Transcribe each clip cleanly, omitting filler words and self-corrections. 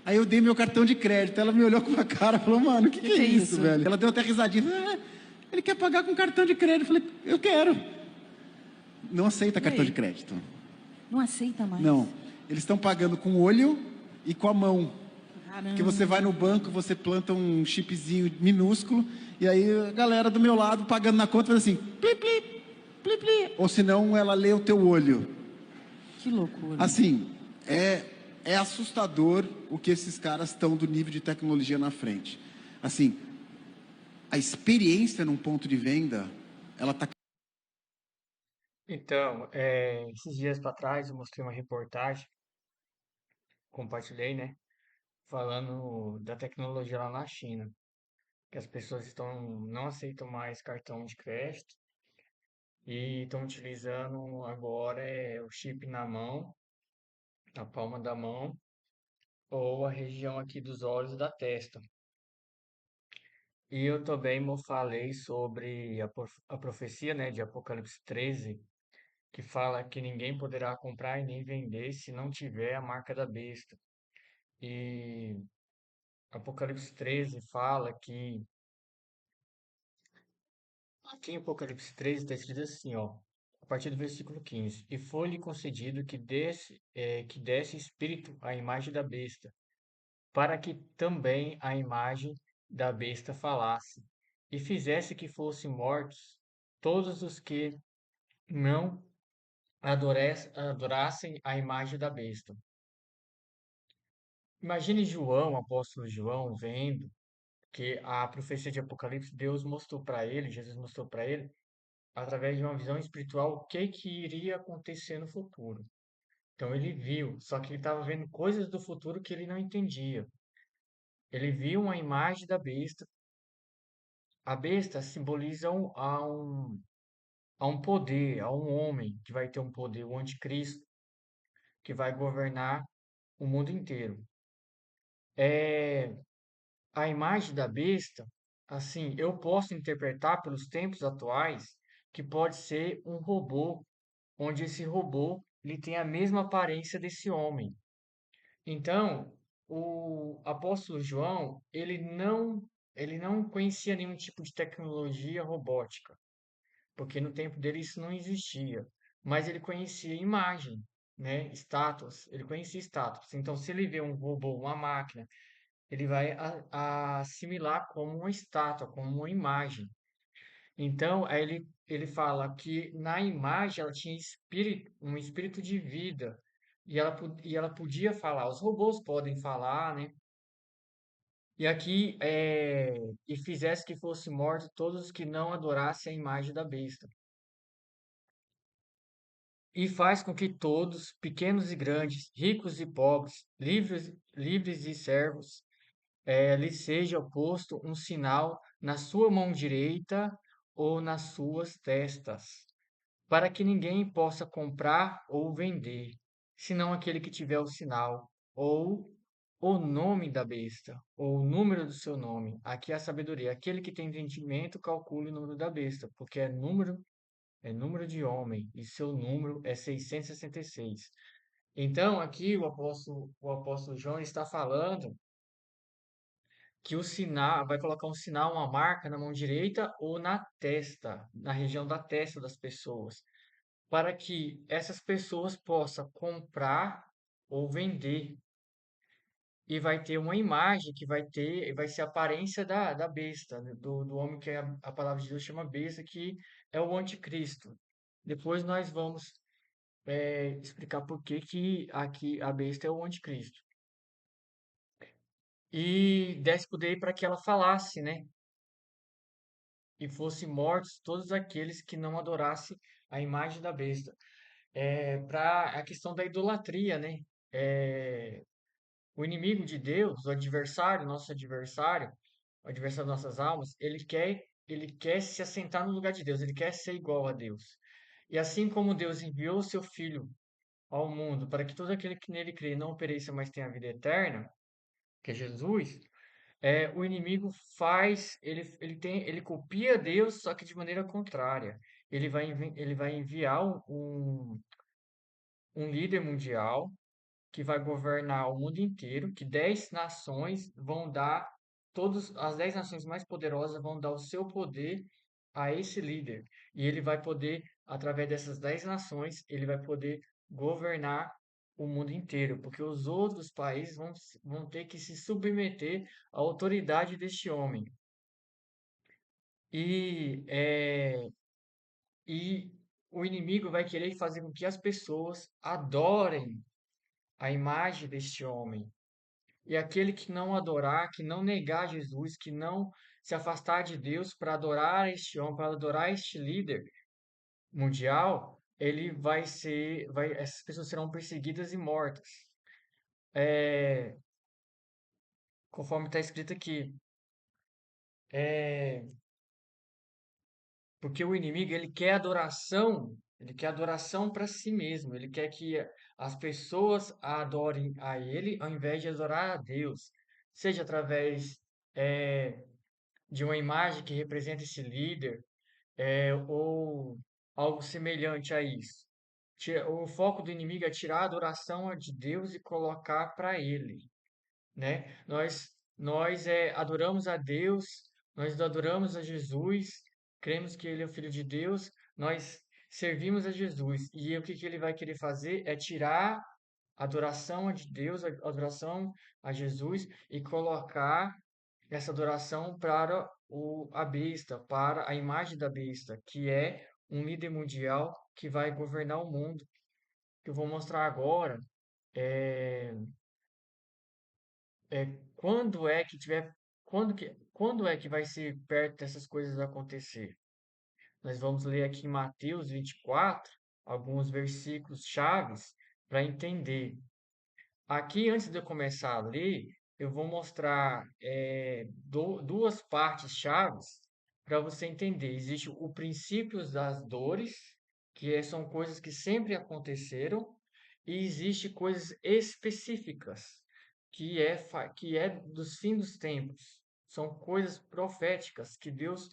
Aí eu dei meu cartão de crédito. Ela me olhou com uma cara e falou, mano, o que é Que é isso, isso? velho? Ela deu até risadinha. Ele quer pagar com cartão de crédito. Eu falei, eu quero. Não aceita E cartão aí? de crédito. Não aceita mais? Não. Eles estão pagando com o olho e com a mão. Que você vai no Caramba. banco, você planta um chipzinho minúsculo, e aí a galera do meu lado pagando na conta faz assim, pli, pli, pli, pli. Ou senão ela lê o teu olho. Que loucura. Assim, é assustador o que esses caras estão do nível de tecnologia na frente. Assim, a experiência num ponto de venda, ela tá. Então, esses dias para trás eu mostrei uma reportagem, compartilhei, né? Falando da tecnologia lá na China, que as pessoas não aceitam mais cartão de crédito e estão utilizando agora o chip na mão, na palma da mão, ou a região aqui dos olhos e da testa. E eu também falei sobre a profecia, né, de Apocalipse 13, que fala que ninguém poderá comprar e nem vender se não tiver a marca da besta. E Apocalipse 13 fala que, aqui em Apocalipse 13 está escrito assim, ó, a partir do versículo 15: E foi-lhe concedido que desse espírito à imagem da besta, para que também a imagem da besta falasse, e fizesse que fossem mortos todos os que não adorassem a imagem da besta. Imagine João, o apóstolo João, vendo que a profecia de Apocalipse, Deus mostrou para ele, Jesus mostrou para ele, através de uma visão espiritual, o que que iria acontecer no futuro. Então ele viu, só que ele estava vendo coisas do futuro que ele não entendia. Ele viu uma imagem da besta. A besta simboliza a um poder, a um homem que vai ter um poder, o anticristo, que vai governar o mundo inteiro. É, a imagem da besta, assim, eu posso interpretar pelos tempos atuais que pode ser um robô, onde esse robô ele tem a mesma aparência desse homem. Então, o apóstolo João, ele não conhecia nenhum tipo de tecnologia robótica, porque no tempo dele isso não existia, mas ele conhecia imagem, né, estátuas, ele conhecia estátuas. Então, se ele vê um robô, uma máquina, ele vai assimilar como uma estátua, como uma imagem. Então, aí ele fala que na imagem ela tinha espírito, um espírito de vida, e ela podia falar. Os robôs podem falar, né? E aqui, e fizesse que fosse morto todos os que não adorassem a imagem da besta. E faz com que todos, pequenos e grandes, ricos e pobres, livres e servos, lhe seja posto um sinal na sua mão direita ou nas suas testas, para que ninguém possa comprar ou vender, senão aquele que tiver o sinal, ou o nome da besta, ou o número do seu nome. Aqui é a sabedoria. Aquele que tem entendimento, calcule o número da besta, porque é número de homem, e seu número é 666. Então, aqui o apóstolo João está falando que o sinal vai colocar um sinal, uma marca na mão direita ou na testa, na região da testa das pessoas, para que essas pessoas possam comprar ou vender. E vai ter uma imagem que vai ser a aparência da besta, né, do homem que a palavra de Deus chama besta, que é o anticristo. Depois nós vamos explicar por que que aqui a besta é o anticristo. E desse poder para que ela falasse, né? E fossem mortos todos aqueles que não adorassem a imagem da besta. Para a questão da idolatria, né? É, o inimigo de Deus, o adversário, o adversário das nossas almas, ele quer se assentar no lugar de Deus, ele quer ser igual a Deus. E assim como Deus enviou o seu Filho ao mundo para que todo aquele que nele crê não pereça, mas tenha a vida eterna, que é Jesus, o inimigo ele copia Deus, só que de maneira contrária. Ele vai enviar um líder mundial que vai governar o mundo inteiro, que 10 nações vão dar, as 10 nações mais poderosas vão dar o seu poder a esse líder. E ele vai poder, através dessas 10 nações, ele vai poder governar o mundo inteiro, porque os outros países vão ter que se submeter à autoridade deste homem. E, e o inimigo vai querer fazer com que as pessoas adorem a imagem deste homem. E aquele que não adorar, que não negar Jesus, que não se afastar de Deus para adorar este homem, para adorar este líder mundial, ele essas pessoas serão perseguidas e mortas. É, conforme está escrito aqui. É, porque o inimigo, ele quer adoração para si mesmo, ele quer que as pessoas adorem a ele ao invés de adorar a Deus, seja através é, de uma imagem que representa esse líder, ou algo semelhante a isso. O foco do inimigo é tirar a adoração de Deus e colocar para ele, né? Nós adoramos a Deus, nós adoramos a Jesus, cremos que Ele é o Filho de Deus, nós servimos a Jesus. E o que que ele vai querer fazer é tirar a adoração de Deus, a adoração a Jesus e colocar essa adoração para a besta, para a imagem da besta, que é um líder mundial que vai governar o mundo, que eu vou mostrar agora. É, quando é que tiver, quando é que vai ser perto dessas coisas acontecer? Nós vamos ler aqui em Mateus 24 alguns versículos chaves para entender. Aqui, antes de eu começar a ler, eu vou mostrar duas partes chaves para você entender. Existe o princípio das dores, são coisas que sempre aconteceram, e existe coisas específicas, que é dos fins dos tempos. São coisas proféticas que Deus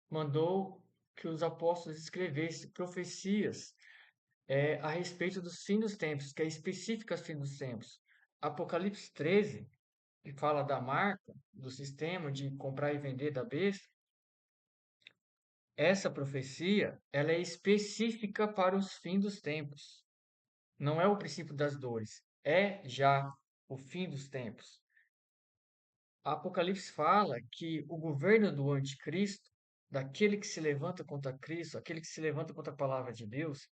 mandou que os apóstolos escrevessem, profecias a respeito dos fins dos tempos, que é específica aos fins dos tempos. Apocalipse 13, que fala da marca, do sistema de comprar e vender da besta, essa profecia, ela é específica para os fins dos tempos. Não é o princípio das dores, é já o fim dos tempos. Apocalipse fala que o governo do anticristo, daquele que se levanta contra Cristo, aquele que se levanta contra a palavra de Deus,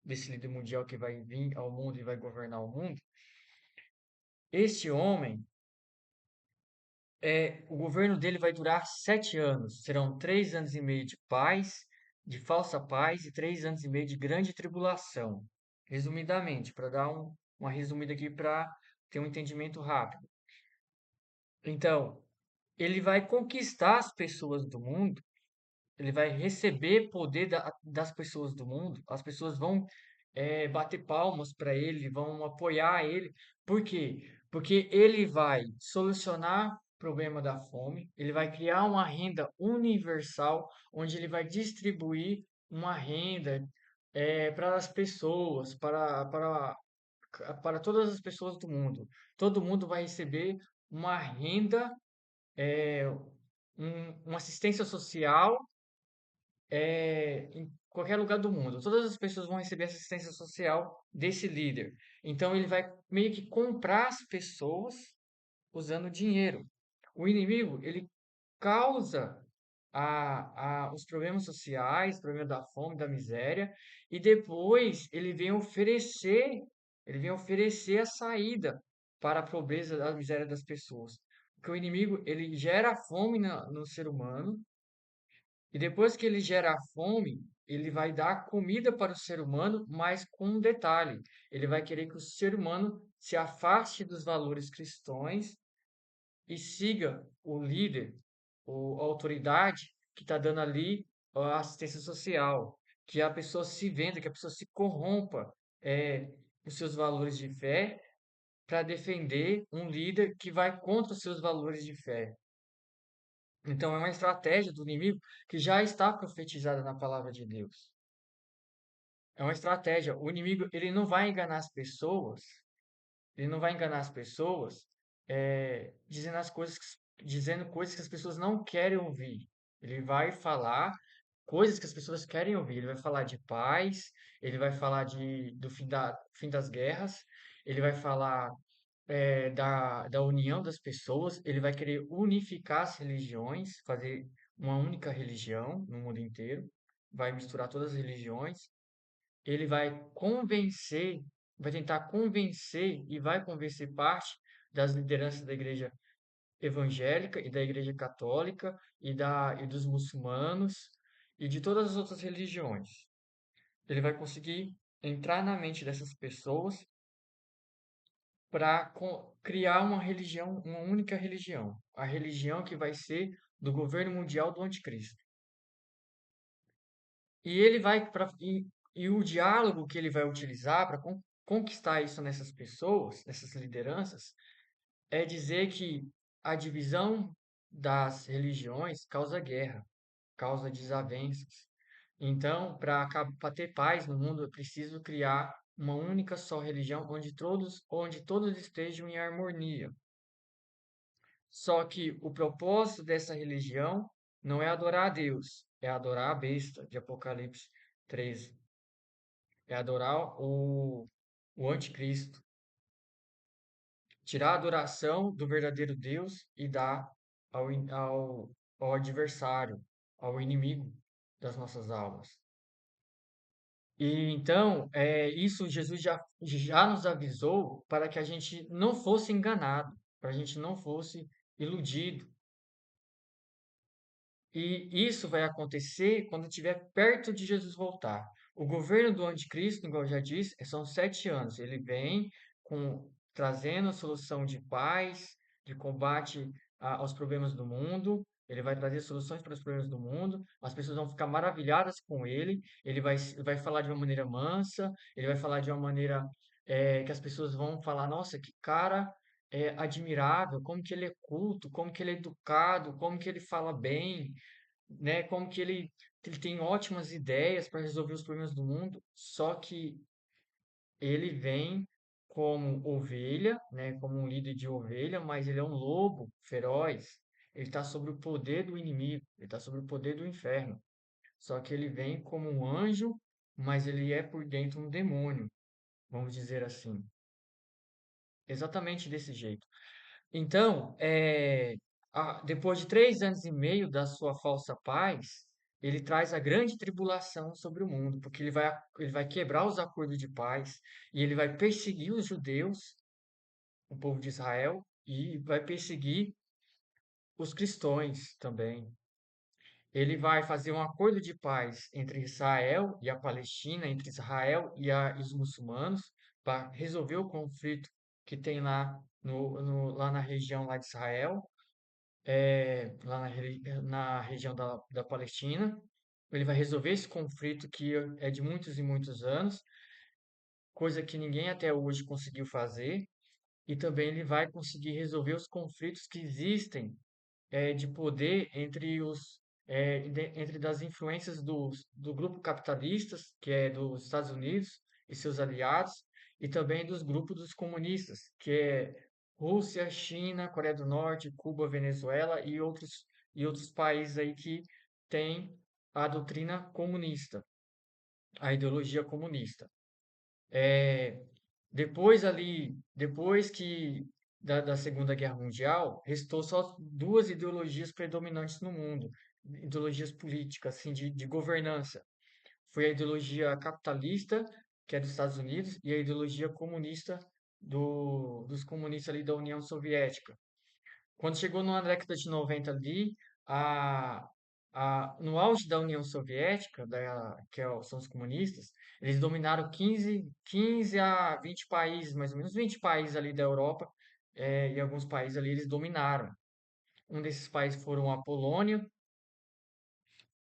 desse líder mundial que vai vir ao mundo e vai governar o mundo, este homem, o governo dele vai durar 7 anos. Serão 3 anos e meio de paz, de falsa paz, e 3 anos e meio de grande tribulação. Resumidamente, para dar uma resumida aqui para ter um entendimento rápido. Então, ele vai conquistar as pessoas do mundo, ele vai receber poder das pessoas do mundo, as pessoas vão bater palmas para ele, vão apoiar ele. Por quê? Porque ele vai solucionar o problema da fome, ele vai criar uma renda universal, onde ele vai distribuir uma renda para as pessoas, para todas as pessoas do mundo. Todo mundo vai receber uma renda, é, uma assistência social em qualquer lugar do mundo. Todas as pessoas vão receber assistência social desse líder. Então ele vai meio que comprar as pessoas usando dinheiro. O inimigo, ele causa os problemas sociais, o problema da fome, da miséria, e depois ele vem oferecer a saída para a pobreza, a miséria das pessoas. Porque o inimigo, ele gera fome no ser humano, e depois que ele gera a fome, ele vai dar comida para o ser humano, mas com um detalhe: ele vai querer que o ser humano se afaste dos valores cristãos e siga o líder, a autoridade que está dando ali a assistência social, que a pessoa se venda, que a pessoa se corrompa os seus valores de fé para defender um líder que vai contra os seus valores de fé. Então é uma estratégia do inimigo que já está profetizada na palavra de Deus. É uma estratégia. O inimigo, ele não vai enganar as pessoas Ele não vai enganar as pessoas, dizendo dizendo coisas que as pessoas não querem ouvir. Ele vai falar coisas que as pessoas querem ouvir. Ele vai falar de paz, ele vai falar do fim das guerras, ele vai falar da união das pessoas, ele vai querer unificar as religiões, fazer uma única religião no mundo inteiro, vai misturar todas as religiões, ele vai tentar convencer e vai convencer parte das lideranças da igreja evangélica e da igreja católica e dos muçulmanos e de todas as outras religiões. Ele vai conseguir entrar na mente dessas pessoas para criar uma religião, uma única religião, a religião que vai ser do governo mundial do anticristo. E ele vai e o diálogo que ele vai utilizar para conquistar isso nessas pessoas, nessas lideranças, é dizer que a divisão das religiões causa guerra, causa desavenças. Então, para ter paz no mundo, é preciso criar uma única só religião onde todos estejam em harmonia. Só que o propósito dessa religião não é adorar a Deus, é adorar a besta de Apocalipse 13. É adorar o anticristo. Tirar a adoração do verdadeiro Deus e dar ao adversário, ao inimigo das nossas almas. E então, isso Jesus já nos avisou para que a gente não fosse enganado, para a gente não fosse iludido. E isso vai acontecer quando estiver perto de Jesus voltar. O governo do anticristo, igual eu já disse, são 7 anos. Ele vem trazendo a solução de paz, de combate aos problemas do mundo. Ele vai trazer soluções para os problemas do mundo. As pessoas vão ficar maravilhadas com ele. Ele vai falar de uma maneira mansa. Ele vai falar de uma maneira que as pessoas vão falar: Nossa, que cara admirável! Como que ele é culto! Como que ele é educado! Como que ele fala bem! Né? Como que ele tem ótimas ideias para resolver os problemas do mundo, só que ele vem como ovelha, né? Como um líder de ovelha, mas ele é um lobo feroz. Ele está sob o poder do inimigo, ele está sob o poder do inferno. Só que ele vem como um anjo, mas ele é por dentro um demônio, vamos dizer assim. Exatamente desse jeito. Então, depois de 3 anos e meio da sua falsa paz, ele traz a grande tribulação sobre o mundo, porque ele vai quebrar os acordos de paz e ele vai perseguir os judeus, o povo de Israel, e vai perseguir os cristãos também. Ele vai fazer um acordo de paz entre Israel e a Palestina, entre Israel e os muçulmanos, para resolver o conflito que tem lá, lá na região lá de Israel lá na região da Palestina. Ele vai resolver esse conflito que é de muitos e muitos anos, coisa que ninguém até hoje conseguiu fazer. E também ele vai conseguir resolver os conflitos que existem de poder entre das influências do grupo capitalistas, que é dos Estados Unidos e seus aliados, e também dos grupos dos comunistas, que é Rússia, China, Coreia do Norte, Cuba, Venezuela e outros países aí que têm a doutrina comunista, a ideologia comunista. Depois que da Segunda Guerra Mundial, restou só duas ideologias predominantes no mundo, ideologias políticas, assim, de governança. Foi a ideologia capitalista, que é dos Estados Unidos, e a ideologia comunista dos comunistas ali da União Soviética. Quando chegou na década de 90 ali, a, no auge da União Soviética, são os comunistas, eles dominaram 15 a 20 países, mais ou menos 20 países ali da Europa, e alguns países ali eles dominaram. Um desses países foram a Polônia,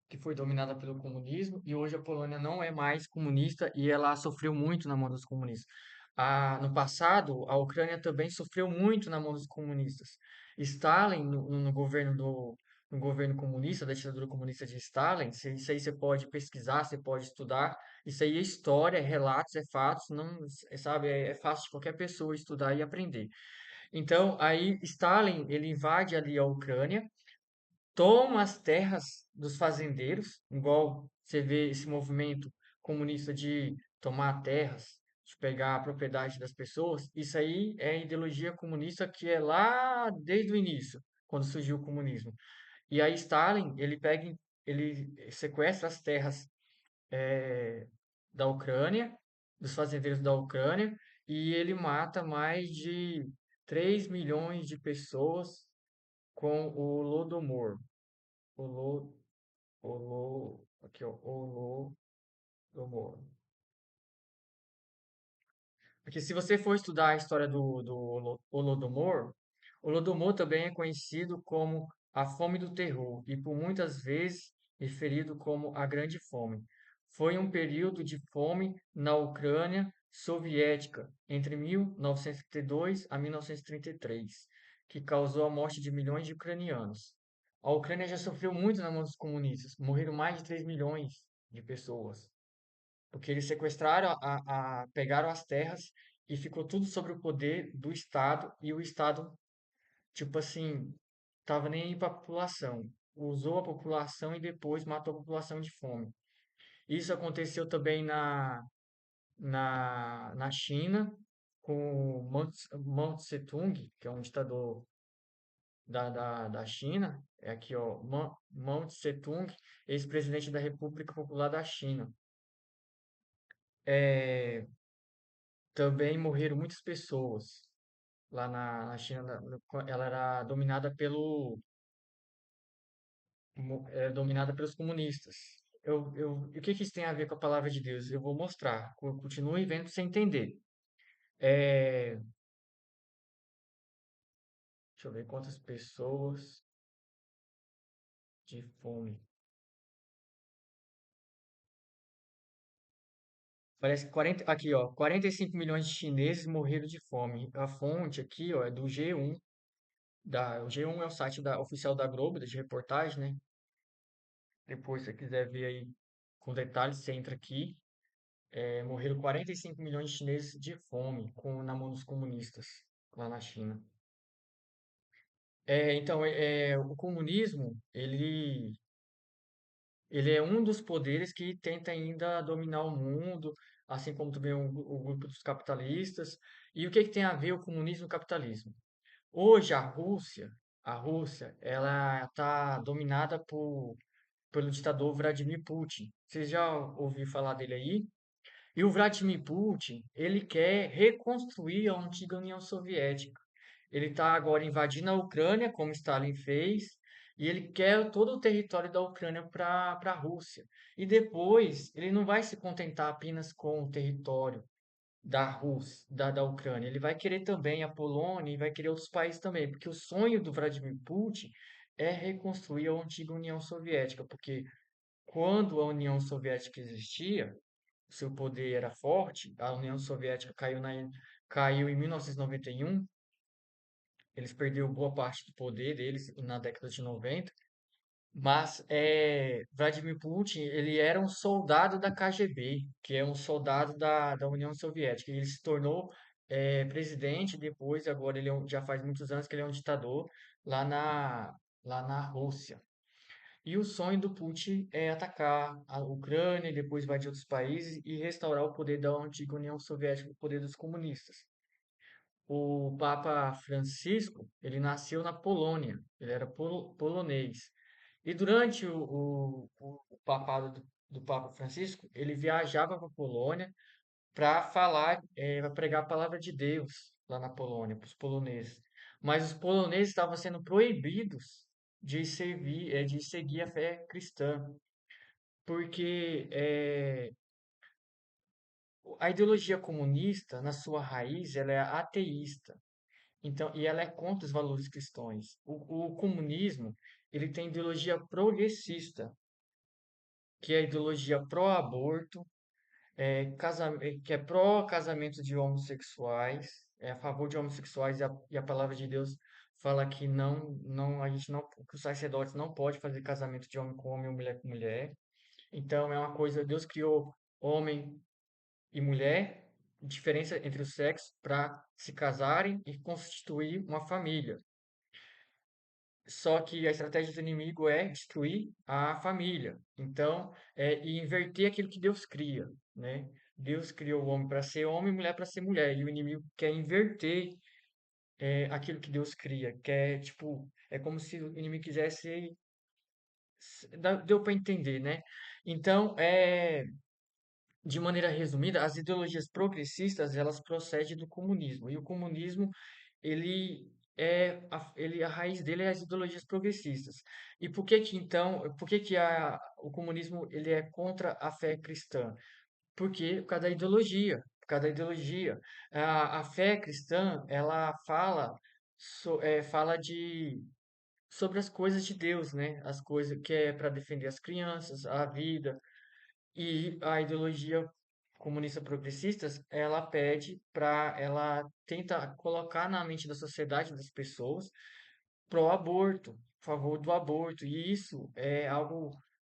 que foi dominada pelo comunismo, e hoje a Polônia não é mais comunista e ela sofreu muito na mão dos comunistas. No passado, a Ucrânia também sofreu muito na mão dos comunistas. Stalin, no governo no governo comunista, da ditadura comunista de Stalin. Isso aí você pode pesquisar, você pode estudar. Isso aí é história, é relatos, é fatos, não, sabe, é fácil de qualquer pessoa estudar e aprender. Então, aí Stalin, ele invade ali a Ucrânia, toma as terras dos fazendeiros, igual você vê esse movimento comunista de tomar terras, de pegar a propriedade das pessoas. Isso aí é ideologia comunista que é lá desde o início, quando surgiu o comunismo. E aí Stalin, ele sequestra as terras da Ucrânia, dos fazendeiros da Ucrânia, e ele mata mais de 3 milhões de pessoas com o Holodomor. Holo, aqui ó, Holodomor. Porque se você for estudar a história do Holodomor, Holodomor também é conhecido como a Fome do Terror e por muitas vezes referido como a Grande Fome. Foi um período de fome na Ucrânia soviética entre 1932 a 1933, que causou a morte de milhões de ucranianos. A Ucrânia já sofreu muito na mão dos comunistas, morreram mais de 3 milhões de pessoas. Porque eles sequestraram, pegaram as terras e ficou tudo sobre o poder do Estado. E o Estado, tipo assim, tava nem aí para a população. Usou a população e depois matou a população de fome. Isso aconteceu também na China, com Mao Tse-tung, que é um ditador da China. É aqui, ó, Mao Tse-tung, ex-presidente da República Popular da China. É, também morreram muitas pessoas lá na China. Ela era dominada dominada pelos comunistas. E o que que isso tem a ver com a palavra de Deus? Eu vou mostrar. Continue vendo sem entender. É, deixa eu ver quantas pessoas de fome. Parece que 40, aqui, ó, 45 milhões de chineses morreram de fome. A fonte aqui, ó, é do G1. O G1 é o site oficial da Globo, de reportagem, né? Depois, se você quiser ver aí com detalhes, você entra aqui. Morreram 45 milhões de chineses de fome na mão dos comunistas lá na China. Então, o comunismo, ele é um dos poderes que tenta ainda dominar o mundo, assim como também o grupo dos capitalistas. E o que que tem a ver o comunismo e o capitalismo? Hoje, a Rússia, ela está dominada pelo ditador Vladimir Putin. Vocês já ouviram falar dele aí? E o Vladimir Putin, ele quer reconstruir a antiga União Soviética. Ele está agora invadindo a Ucrânia, como Stalin fez, e ele quer todo o território da Ucrânia para a Rússia. E depois, ele não vai se contentar apenas com o território da Rússia, da Ucrânia. Ele vai querer também a Polônia e vai querer outros países também, porque o sonho do Vladimir Putin é reconstruir a antiga União Soviética, porque quando a União Soviética existia, seu poder era forte, a União Soviética caiu em 1991, eles perderam boa parte do poder deles na década de 90, mas Vladimir Putin, ele era um soldado da KGB, que é um soldado da União Soviética, e ele se tornou presidente depois, agora já faz muitos anos que ele é um ditador lá na Rússia. E o sonho do Putin é atacar a Ucrânia, e depois invadir outros países e restaurar o poder da antiga União Soviética, o poder dos comunistas. O Papa Francisco, ele nasceu na Polônia, ele era polonês. E durante o papado do Papa Francisco, ele viajava para a Polônia para para pregar a palavra de Deus lá na Polônia, para os poloneses. Mas os poloneses estavam sendo proibidos de seguir a fé cristã, porque a ideologia comunista, na sua raiz, ela é ateísta. Então, e ela é contra os valores cristãos. O comunismo, ele tem ideologia progressista, que é a ideologia pró-aborto, que é pró-casamento de homossexuais, é a favor de homossexuais e a palavra de Deus fala que a gente não, que os sacerdotes não pode fazer casamento de homem com homem ou mulher com mulher. Então é uma coisa, Deus criou homem e mulher, diferença entre os sexos, para se casarem e constituir uma família. Só que a estratégia do inimigo é destruir a família. Então, e inverter aquilo que Deus cria, né? Deus criou o homem para ser homem e mulher para ser mulher. E o inimigo quer inverter aquilo que Deus cria. Quer, tipo, é como se o inimigo quisesse. Deu para entender, né? Então, de maneira resumida, as ideologias progressistas, elas procedem do comunismo. E o comunismo, a raiz dele é as ideologias progressistas. E por que que então, por que que o comunismo ele é contra a fé cristã? Porque por causa da ideologia, por causa da ideologia. A fé cristã, ela fala sobre as coisas de Deus, né? As coisas que é para defender as crianças, a vida, e a ideologia comunista progressistas, ela tenta colocar na mente da sociedade, das pessoas, pró-aborto, a favor do aborto. E isso é algo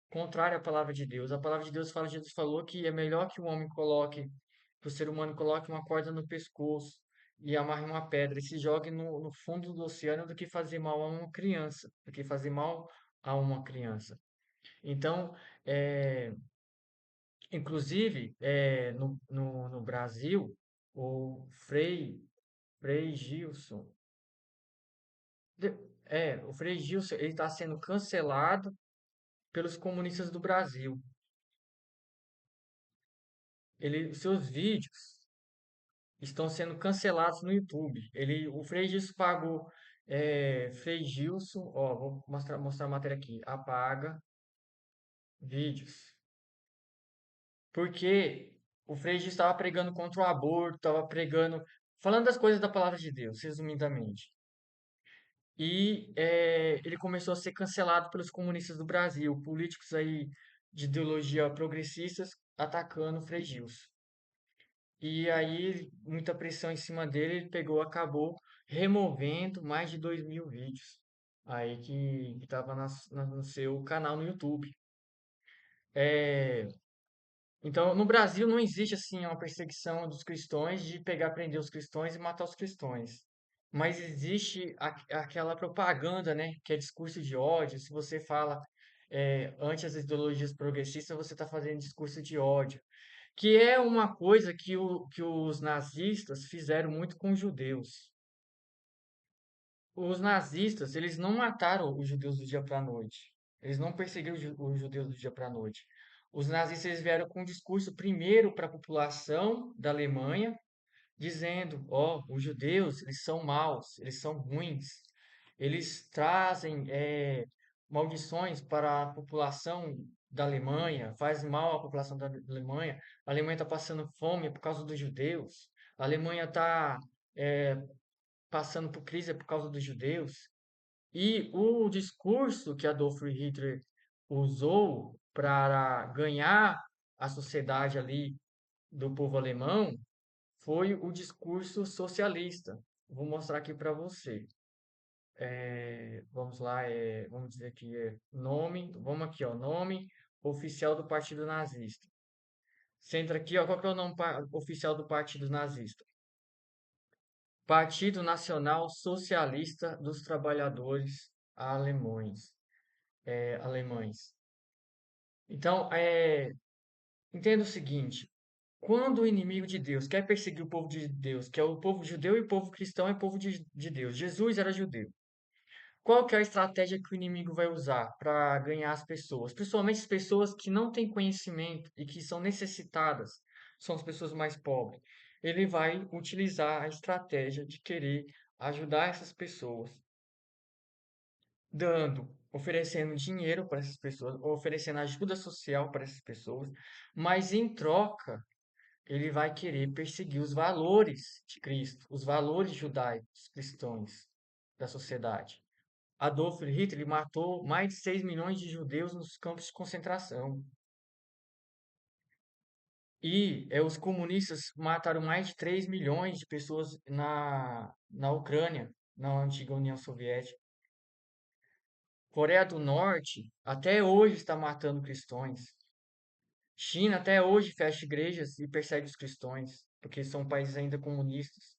contrário à palavra de Deus. A palavra de Deus fala, Jesus falou que é melhor que que o ser humano coloque uma corda no pescoço e amarre uma pedra e se jogue no fundo do oceano do que fazer mal a uma criança, do que fazer mal a uma criança. Então, é, inclusive, no Brasil, o Frei Gilson, de- o Frei Gilson, ele está sendo cancelado pelos comunistas do Brasil. Seus vídeos estão sendo cancelados no YouTube. O Frei Gilson pagou, Frei Gilson, ó, vou mostrar a matéria aqui, apaga vídeos. Porque o Frei Gilson estava pregando contra o aborto, estava pregando, falando das coisas da palavra de Deus, resumidamente. E ele começou a ser cancelado pelos comunistas do Brasil, políticos aí de ideologia progressistas atacando o Frei Gilson. E aí, muita pressão em cima dele, ele pegou, acabou removendo mais de 2.000 vídeos aí que estava no seu canal no YouTube. É, então, no Brasil não existe assim uma perseguição dos cristãos de pegar, prender os cristãos e matar os cristãos. Mas existe aquela propaganda, né, que é discurso de ódio. Se você fala anti as ideologias progressistas, você está fazendo discurso de ódio, que é uma coisa que os nazistas fizeram muito com os judeus. Os nazistas, eles não mataram os judeus do dia para a noite. Eles não perseguiram os judeus do dia para a noite. Os nazistas eles vieram com um discurso primeiro para a população da Alemanha, dizendo: ó, os judeus, eles são maus, eles são ruins, eles trazem maldições para a população da Alemanha, faz mal à população da Alemanha. A Alemanha está passando fome por causa dos judeus. A Alemanha está passando por crise por causa dos judeus. E o discurso que Adolf Hitler usou para ganhar a sociedade ali do povo alemão foi o discurso socialista. Vou mostrar aqui para você. Vamos lá, vamos dizer que é nome, vamos aqui, ó, nome oficial do Partido Nazista. Você entra aqui, ó, qual que é o nome oficial do Partido Nazista? Partido Nacional Socialista dos Trabalhadores Alemães. Alemães. Então, entenda o seguinte: quando o inimigo de Deus quer perseguir o povo de Deus, que é o povo judeu e o povo cristão é povo de Deus, Jesus era judeu. Qual que é a estratégia que o inimigo vai usar para ganhar as pessoas? Principalmente as pessoas que não têm conhecimento e que são necessitadas, são as pessoas mais pobres. Ele vai utilizar a estratégia de querer ajudar essas pessoas, oferecendo dinheiro para essas pessoas, oferecendo ajuda social para essas pessoas, mas em troca ele vai querer perseguir os valores de Cristo, os valores judaicos cristãos da sociedade. Adolf Hitler matou mais de 6 milhões de judeus nos campos de concentração. E os comunistas mataram mais de 3 milhões de pessoas na Ucrânia, na antiga União Soviética. Coreia do Norte até hoje está matando cristãos. China até hoje fecha igrejas e persegue os cristãos, porque são países ainda comunistas.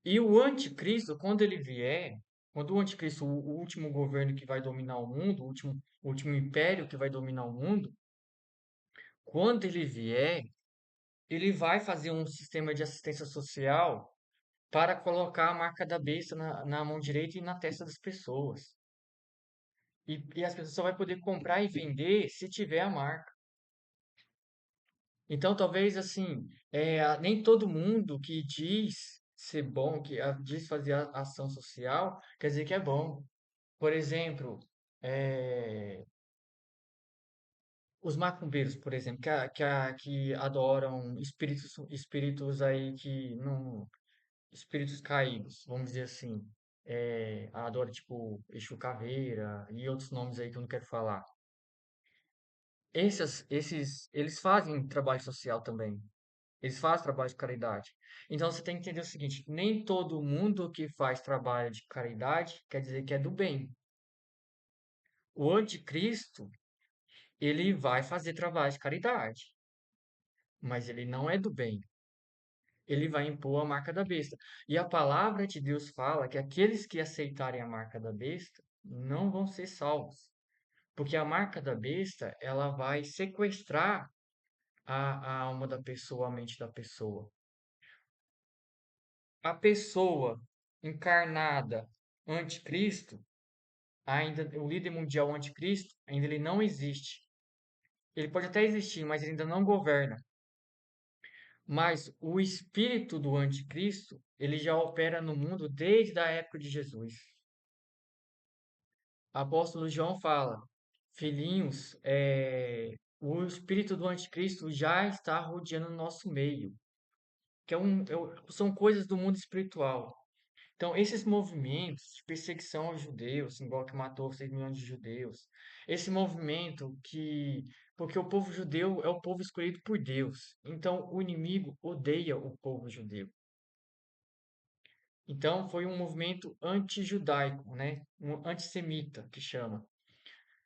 E o anticristo, quando ele vier, quando o anticristo, o último governo que vai dominar o mundo, o último império que vai dominar o mundo, quando ele vier, ele vai fazer um sistema de assistência social para colocar a marca da besta na mão direita e na testa das pessoas. E as pessoas só vão poder comprar e vender se tiver a marca. Então, talvez assim, nem todo mundo que diz ser bom, diz fazer ação social, quer dizer que é bom. Por exemplo, é, os macumbeiros, por exemplo, que adoram espíritos aí que não, espíritos caídos, vamos dizer assim, adora tipo Exu Caveira e outros nomes aí que eu não quero falar. Eles fazem trabalho social também. Eles fazem trabalho de caridade. Então você tem que entender o seguinte: nem todo mundo que faz trabalho de caridade quer dizer que é do bem. O anticristo, ele vai fazer trabalho de caridade, mas ele não é do bem. Ele vai impor a marca da besta. E a palavra de Deus fala que aqueles que aceitarem a marca da besta não vão ser salvos. Porque a marca da besta, ela vai sequestrar a alma da pessoa, a mente da pessoa. A pessoa encarnada anticristo, ainda o líder mundial anticristo, ainda ele não existe. Ele pode até existir, mas ele ainda não governa. Mas o espírito do anticristo, ele já opera no mundo desde a época de Jesus. O apóstolo João fala, filhinhos, o espírito do anticristo já está rodeando o nosso meio, que são coisas do mundo espiritual. Então, esses movimentos de perseguição aos judeus, igual que matou 6 milhões de judeus, esse movimento que. Porque o povo judeu é o povo escolhido por Deus. Então, o inimigo odeia o povo judeu. Então, foi um movimento anti-judaico, né? Um antissemita, que chama.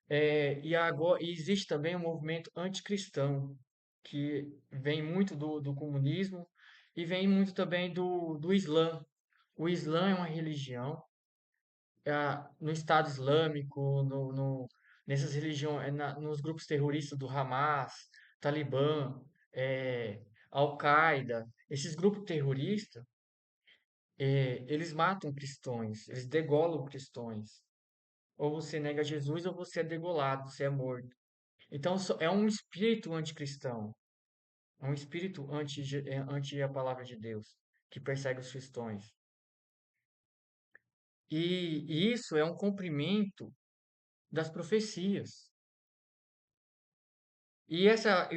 E agora e existe também um movimento anticristão, que vem muito do comunismo e vem muito também do Islã. O Islã é uma religião no Estado Islâmico, nessas religiões, nos grupos terroristas do Hamas, Talibã, Al-Qaeda, esses grupos terroristas, eles matam cristãos, eles degolam cristãos. Ou você nega Jesus ou você é degolado, você é morto. Então é um espírito anticristão, é um espírito anti a palavra de Deus, que persegue os cristãos. E isso é um cumprimento das profecias. E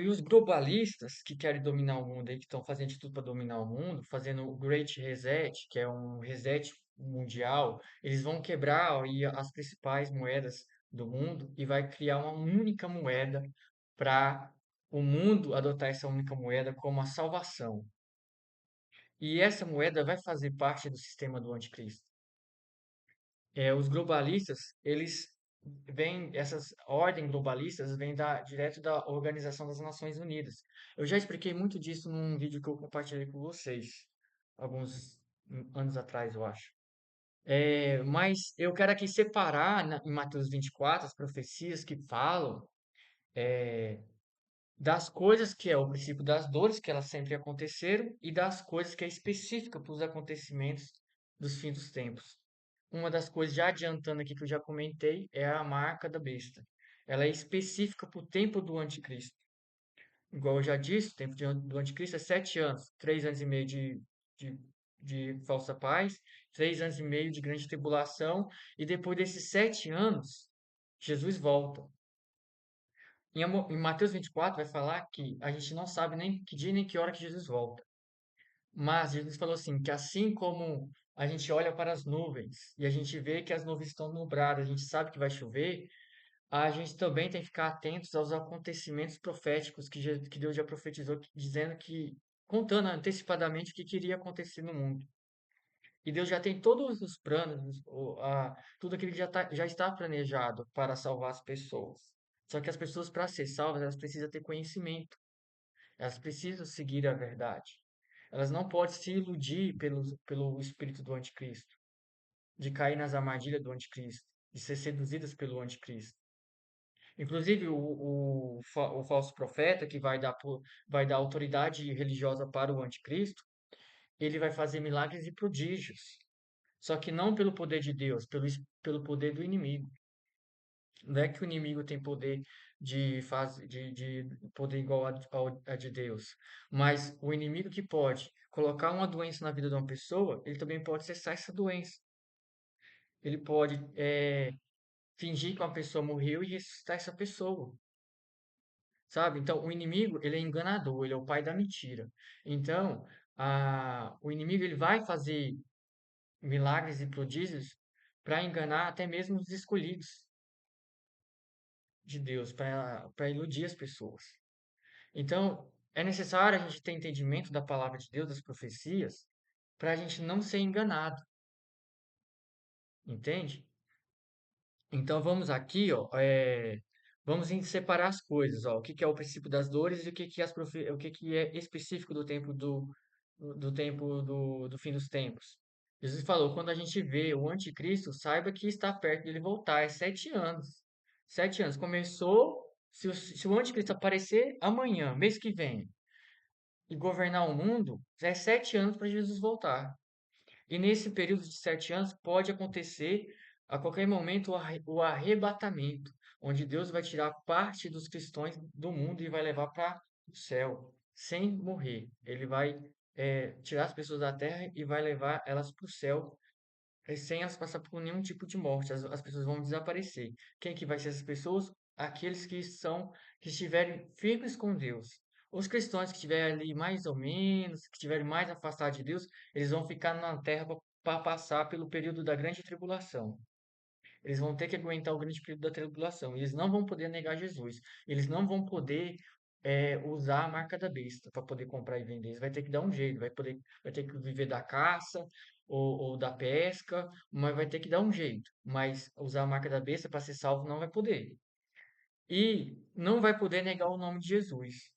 os globalistas que querem dominar o mundo aí, que estão fazendo de tudo para dominar o mundo, fazendo o Great Reset, que é um reset mundial, eles vão quebrar aí as principais moedas do mundo e vai criar uma única moeda para o mundo adotar essa única moeda como a salvação. E essa moeda vai fazer parte do sistema do anticristo. Os globalistas, eles essas ordens globalistas vêm direto da Organização das Nações Unidas. Eu já expliquei muito disso num vídeo que eu compartilhei com vocês, alguns anos atrás, eu acho. Mas eu quero aqui separar em Mateus 24 as profecias que falam das coisas que é o princípio das dores, que elas sempre aconteceram, e das coisas que é específica para os acontecimentos dos fins dos tempos. Uma das coisas, já adiantando aqui que eu já comentei, é a marca da besta. Ela é específica para o tempo do anticristo. Igual eu já disse, o tempo do anticristo é 7 anos, 3 anos e meio de, de falsa paz, 3 anos e meio de grande tribulação, e depois desses 7 anos, Jesus volta. Em Mateus 24 vai falar que a gente não sabe nem que dia nem que hora que Jesus volta. Mas Jesus falou assim, que assim como a gente olha para as nuvens e a gente vê que as nuvens estão nubradas, a gente sabe que vai chover, a gente também tem que ficar atentos aos acontecimentos proféticos que Deus já profetizou, dizendo que, contando antecipadamente o que iria acontecer no mundo. E Deus já tem todos os planos, tudo aquilo que já está planejado para salvar as pessoas. Só que as pessoas, para ser salvas, elas precisam ter conhecimento. Elas precisam seguir a verdade. Elas não podem se iludir pelo espírito do anticristo, de cair nas armadilhas do anticristo, de ser seduzidas pelo anticristo. Inclusive, o falso profeta, que vai dar autoridade religiosa para o anticristo, ele vai fazer milagres e prodígios. Só que não pelo poder de Deus, pelo poder do inimigo. Não é que o inimigo tem poder de poder igual a de Deus. Mas o inimigo que pode colocar uma doença na vida de uma pessoa, ele também pode cessar essa doença. Ele pode fingir que uma pessoa morreu e ressuscitar essa pessoa. Sabe? Então, o inimigo, ele é enganador, ele é o pai da mentira. Então, o inimigo, ele vai fazer milagres e prodígios para enganar até mesmo os escolhidos de Deus, para iludir as pessoas. Então, é necessário a gente ter entendimento da palavra de Deus, das profecias, para a gente não ser enganado, entende? Então, vamos aqui, ó, vamos separar as coisas, ó, o que que é o princípio das dores e o que que é específico do tempo do fim dos tempos. Jesus falou, quando a gente vê o anticristo, saiba que está perto dele voltar, é 7 anos. 7 anos. Começou, se o anticristo aparecer amanhã, mês que vem, e governar o mundo, é 7 anos para Jesus voltar. E nesse período de 7 anos pode acontecer a qualquer momento o arrebatamento, onde Deus vai tirar parte dos cristãos do mundo e vai levar para o céu, sem morrer. Ele vai tirar as pessoas da terra e vai levar elas para o céu, sem elas passar por nenhum tipo de morte. As pessoas vão desaparecer. Quem que vai ser essas pessoas? Aqueles que estiverem firmes com Deus. Os cristãos que estiverem ali mais ou menos, que estiverem mais afastados de Deus, eles vão ficar na terra para passar pelo período da grande tribulação. Eles vão ter que aguentar o grande período da tribulação. Eles não vão poder negar Jesus. Eles não vão poder usar a marca da besta para poder comprar e vender. Eles vai ter que dar um jeito. Vai ter que viver da caça ou da pesca, mas vai ter que dar um jeito. Mas usar a marca da besta para ser salvo não vai poder. E não vai poder negar o nome de Jesus.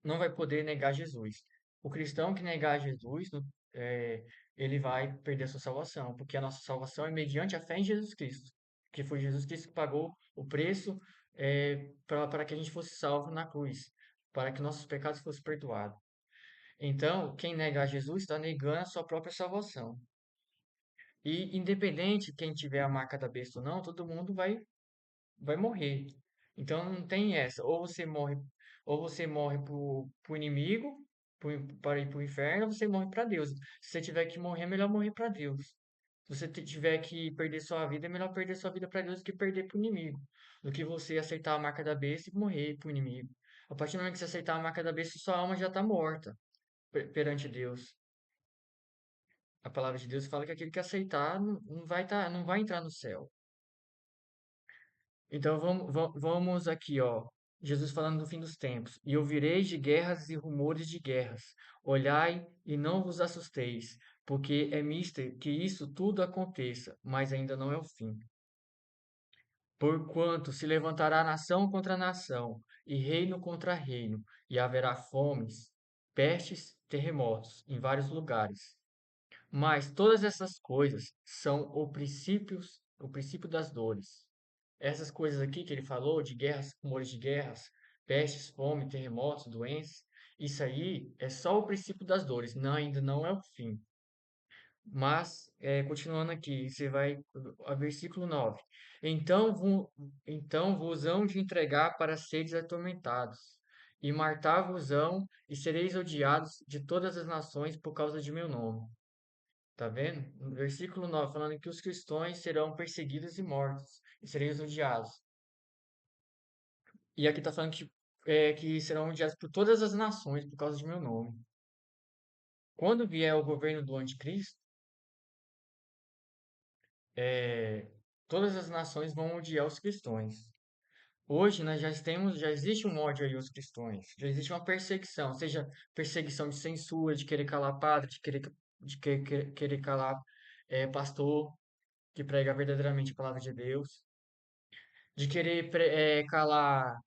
Não vai poder negar Jesus. O cristão que negar Jesus, é, ele vai perder a sua salvação, porque a nossa salvação é mediante a fé em Jesus Cristo, que foi Jesus Cristo que pagou o preço para que a gente fosse salvo na cruz, para que nossos pecados fossem perdoados. Então, quem negar Jesus está negando a sua própria salvação. E independente quem tiver a marca da besta ou não, todo mundo vai morrer. Então não tem essa. Ou você morre pro inimigo, para ir pro inferno, ou você morre para Deus. Se você tiver que morrer, é melhor morrer para Deus. Se você tiver que perder sua vida, é melhor perder sua vida para Deus do que perder pro inimigo. Do que você aceitar a marca da besta e morrer pro inimigo. A partir do momento que você aceitar a marca da besta, sua alma já está morta perante Deus. A palavra de Deus fala que aquele que aceitar não vai entrar no céu. Então vamos aqui, ó. Jesus falando do fim dos tempos. E ouvireis de guerras e rumores de guerras. Olhai e não vos assusteis, porque é mister que isso tudo aconteça, mas ainda não é o fim. Porquanto se levantará nação contra nação, e reino contra reino, e haverá fomes, pestes, terremotos em vários lugares. Mas todas essas coisas são o princípio das dores. Essas coisas aqui que ele falou, de guerras, rumores de guerras, pestes, fome, terremotos, doenças, isso aí é só o princípio das dores, não, ainda não é o fim. Mas, continuando aqui, você vai a versículo 9. Então vos hão de entregar para seres atormentados, e matar-vos-ão, e sereis odiados de todas as nações por causa de meu nome. Tá vendo? No versículo 9, falando que os cristãos serão perseguidos e mortos, e sereis odiados. E aqui tá falando que serão odiados por todas as nações por causa de meu nome. Quando vier o governo do anticristo, todas as nações vão odiar os cristãos. Hoje nós já existe um ódio aí aos cristãos, já existe uma perseguição, seja perseguição de censura, de querer calar padre, querer calar pastor que prega verdadeiramente a palavra de Deus, de querer calar,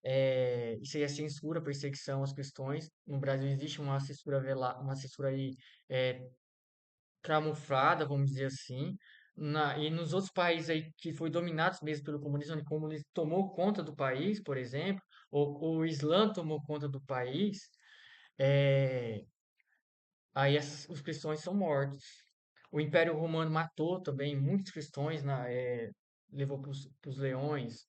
isso aí é censura, perseguição aos cristãos. No Brasil existe uma censura uma censura aí é, camuflada, vamos dizer assim. E nos outros países aí que foi dominados mesmo pelo comunismo, onde o comunismo tomou conta do país, por exemplo, ou o Islã tomou conta do país, é, aí os cristãos são mortos. O Império Romano matou também muitos cristãos, levou para os leões,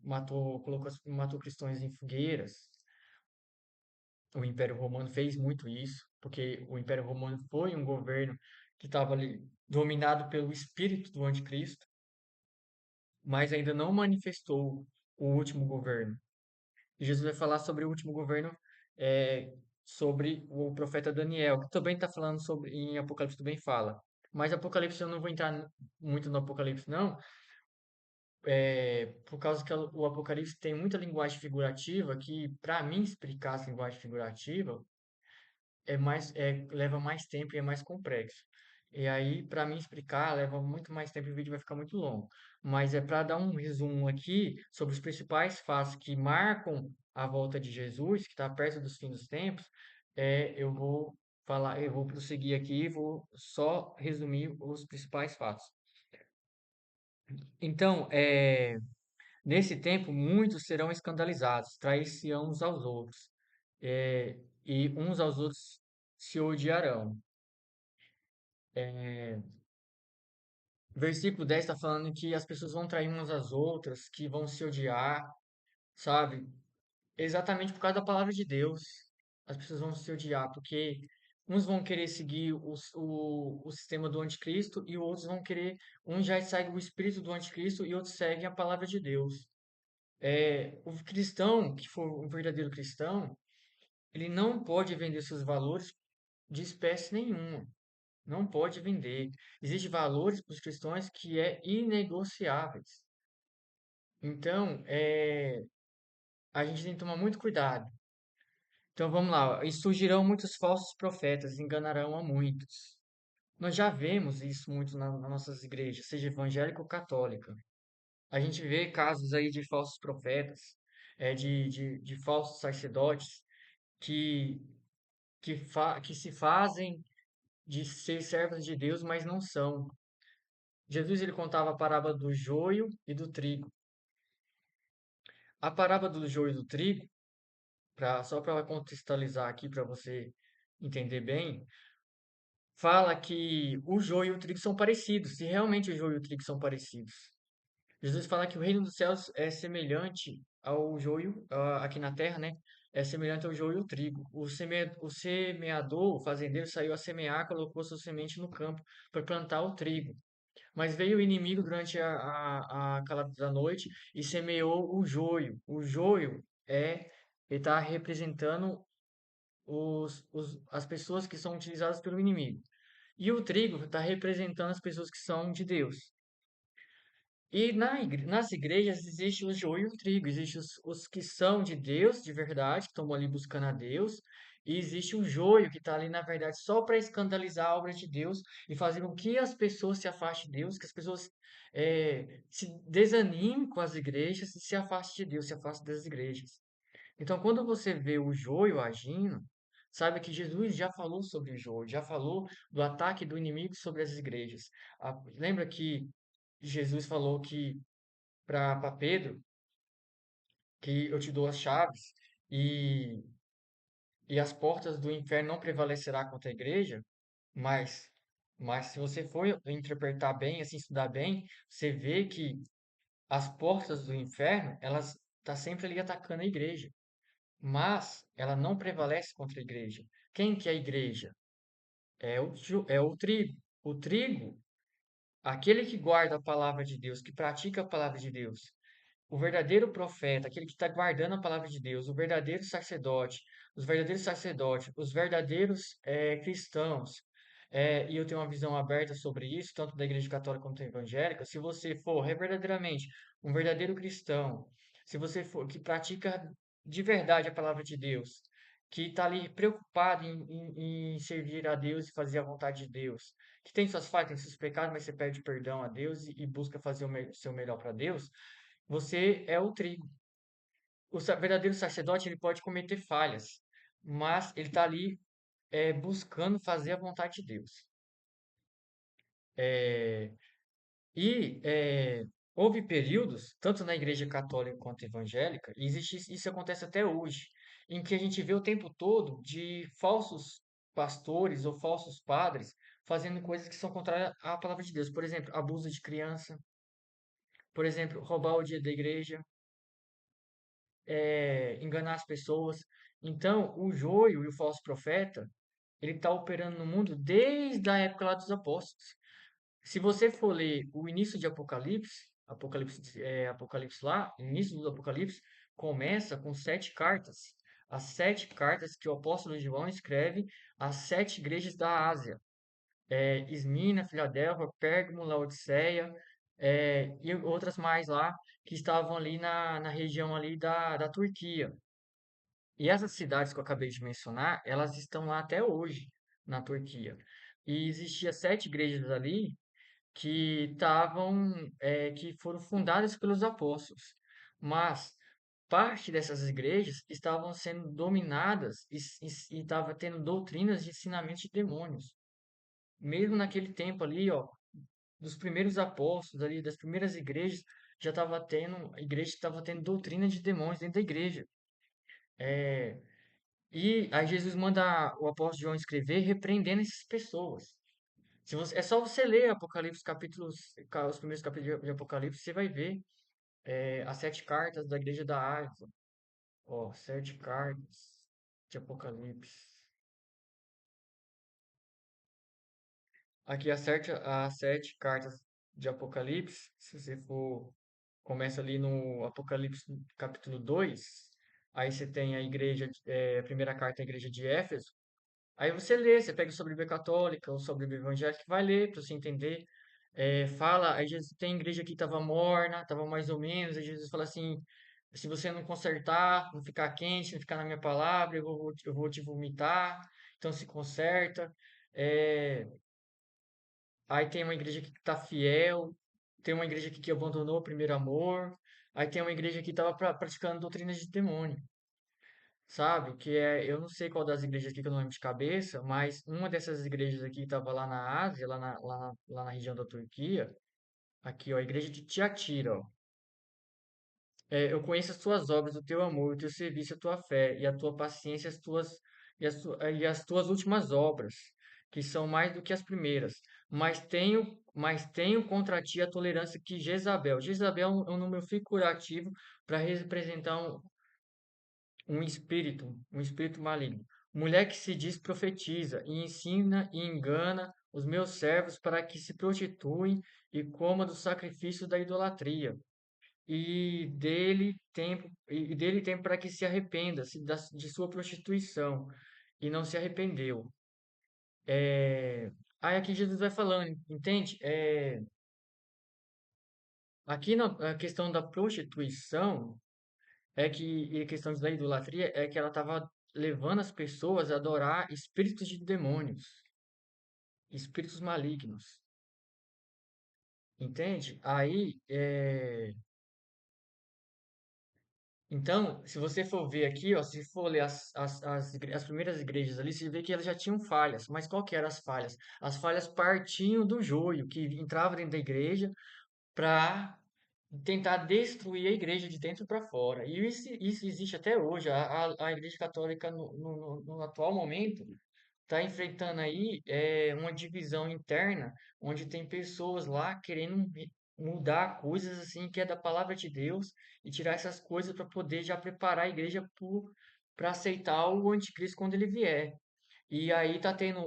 matou cristãos em fogueiras. O Império Romano fez muito isso, porque o Império Romano foi um governo que estava ali dominado pelo espírito do anticristo, mas ainda não manifestou o último governo. E Jesus vai falar sobre o último governo, é, sobre o profeta Daniel, que também está falando sobre, em Apocalipse também fala. Mas Apocalipse eu não vou entrar muito no Apocalipse, não, por causa que o Apocalipse tem muita linguagem figurativa, que para mim explicar essa linguagem figurativa leva mais tempo e é mais complexo. E aí, para mim explicar, leva muito mais tempo e o vídeo vai ficar muito longo. Mas é para dar um resumo aqui sobre os principais fatos que marcam a volta de Jesus, que está perto dos fins dos tempos, eu vou prosseguir aqui e vou só resumir os principais fatos. Então, nesse tempo, muitos serão escandalizados, trair-se uns aos outros, e uns aos outros se odiarão. Versículo 10 está falando que as pessoas vão trair umas às outras, que vão se odiar, sabe? Exatamente por causa da palavra de Deus. As pessoas vão se odiar, porque uns vão querer seguir o sistema do anticristo e outros vão querer. Uns já seguem o espírito do anticristo e outros seguem a palavra de Deus. O cristão, que for um verdadeiro cristão, ele não pode vender seus valores de espécie nenhuma. Não pode vender. Existem valores para os cristãos que é inegociáveis. Então, a gente tem que tomar muito cuidado. Então, vamos lá. E surgirão muitos falsos profetas, enganarão a muitos. Nós já vemos isso muito nas nossas igrejas, seja evangélica ou católica. A gente vê casos aí de falsos profetas, de falsos sacerdotes que, que se fazem de ser servos de Deus, mas não são. Jesus ele contava a parábola do joio e do trigo. A parábola do joio e do trigo, só para contextualizar aqui para você entender bem, fala que o joio e o trigo são parecidos, se realmente o joio e o trigo são parecidos. Jesus fala que o reino dos céus é semelhante ao joio, aqui na terra, né? É semelhante ao joio e ao trigo. O semeador, o fazendeiro, saiu a semear, colocou sua semente no campo para plantar o trigo. Mas veio o inimigo durante a calada da noite e semeou o joio. O joio ele está representando as pessoas que são utilizadas pelo inimigo. E o trigo está representando as pessoas que são de Deus. E nas igrejas existe o joio e o trigo, existe os que são de Deus, de verdade, que estão ali buscando a Deus, e existe o joio que está ali, na verdade, só para escandalizar a obra de Deus e fazer com que as pessoas se afastem de Deus, que as pessoas se desanimem com as igrejas e se afastem de Deus, se afastem das igrejas. Então, quando você vê o joio agindo, sabe que Jesus já falou sobre o joio, já falou do ataque do inimigo sobre as igrejas. Lembra que Jesus falou que para Pedro que eu te dou as chaves e, e as portas do inferno não prevalecerá contra a igreja, mas mas se você for interpretar bem, assim, estudar bem, você vê que as portas do inferno, elas tá sempre ali atacando a igreja, mas ela não prevalece contra a igreja. Quem que é a igreja? É o trigo. O trigo, aquele que guarda a palavra de Deus, que pratica a palavra de Deus, o verdadeiro profeta, aquele que está guardando a palavra de Deus, o verdadeiro sacerdote, os verdadeiros sacerdotes, os verdadeiros cristãos, e eu tenho uma visão aberta sobre isso, tanto da Igreja Católica quanto da Evangélica. Se você for verdadeiramente um verdadeiro cristão, se você for que pratica de verdade a palavra de Deus, que está ali preocupado em servir a Deus e fazer a vontade de Deus, que tem suas falhas, tem seus pecados, mas você pede perdão a Deus e busca fazer o seu melhor para Deus, você é o trigo. Verdadeiro sacerdote, ele pode cometer falhas, mas ele está ali buscando fazer a vontade de Deus. É, e houve períodos, tanto na Igreja Católica quanto evangélica, e isso acontece até hoje, em que a gente vê o tempo todo de falsos pastores ou falsos padres fazendo coisas que são contrárias à palavra de Deus. Por exemplo, abuso de criança, por exemplo, roubar o dia da igreja, enganar as pessoas. Então, o joio e o falso profeta, ele está operando no mundo desde a época lá dos apóstolos. Se você for ler o início de Apocalipse, Apocalipse lá, o início do Apocalipse, começa com 7 cartas. As 7 cartas que o apóstolo João escreve às 7 igrejas da Ásia. Esmina, Filadélfia, Pérgamo, Laodiceia, e outras mais lá, que estavam ali na região ali da Turquia. E essas cidades que eu acabei de mencionar, elas estão lá até hoje, na Turquia. E existia 7 igrejas ali que foram fundadas pelos apóstolos, mas parte dessas igrejas estavam sendo dominadas e estava tendo doutrinas de ensinamentos de demônios. Mesmo naquele tempo ali, ó, dos primeiros apóstolos ali, das primeiras igrejas, a igreja estava tendo doutrina de demônios dentro da igreja. É, e aí Jesus manda o apóstolo João escrever repreendendo essas pessoas. É só você ler Apocalipse os primeiros capítulos de Apocalipse, você vai ver as 7 cartas da igreja da Ásia. Ó, 7 cartas de Apocalipse. Aqui as 7 cartas de Apocalipse, se você for, começa ali no Apocalipse capítulo 2, aí você tem a primeira carta à igreja de Éfeso. Aí você lê, você pega sobre a Bíblia Católica ou sobre a Bíblia Evangélica, vai ler para você entender. Aí Jesus tem igreja que estava morna, estava mais ou menos, aí Jesus fala assim, se você não consertar, não ficar quente, não ficar na minha palavra, eu vou te vomitar, então se conserta. É, Aí tem uma igreja aqui que está fiel, tem uma igreja aqui que abandonou o primeiro amor, aí tem uma igreja que estava praticando doutrinas de demônio. Sabe? Eu não sei qual das igrejas aqui que eu não lembro de cabeça, mas uma dessas igrejas aqui estava lá na Ásia, lá na região da Turquia. Aqui, ó, a igreja de Tiatira, ó. Eu conheço as tuas obras, o teu amor, o teu serviço, a tua fé e a tua paciência, e as tuas últimas obras, que são mais do que as primeiras. Mas tenho contra ti a tolerância que Jezabel. Jezabel é um número figurativo para representar um espírito maligno. Mulher que se diz profetiza e ensina e engana os meus servos para que se prostituem e coma do sacrifício da idolatria. E dele tempo para que se arrependa de sua prostituição e não se arrependeu. Aí aqui Jesus vai falando, entende? Aqui a questão da prostituição e a questão da idolatria é que ela estava levando as pessoas a adorar espíritos de demônios, espíritos malignos, entende? Então, se você for ver aqui, ó, se for ler as primeiras igrejas ali, você vê que elas já tinham falhas. Mas qual que eram as falhas? As falhas partiam do joio, que entrava dentro da igreja para tentar destruir a igreja de dentro para fora. E isso existe até hoje. A Igreja Católica, no atual momento, está enfrentando aí uma divisão interna, onde tem pessoas lá querendo mudar coisas assim que é da palavra de Deus e tirar essas coisas para poder já preparar a igreja para aceitar o anticristo quando ele vier. E aí tá tendo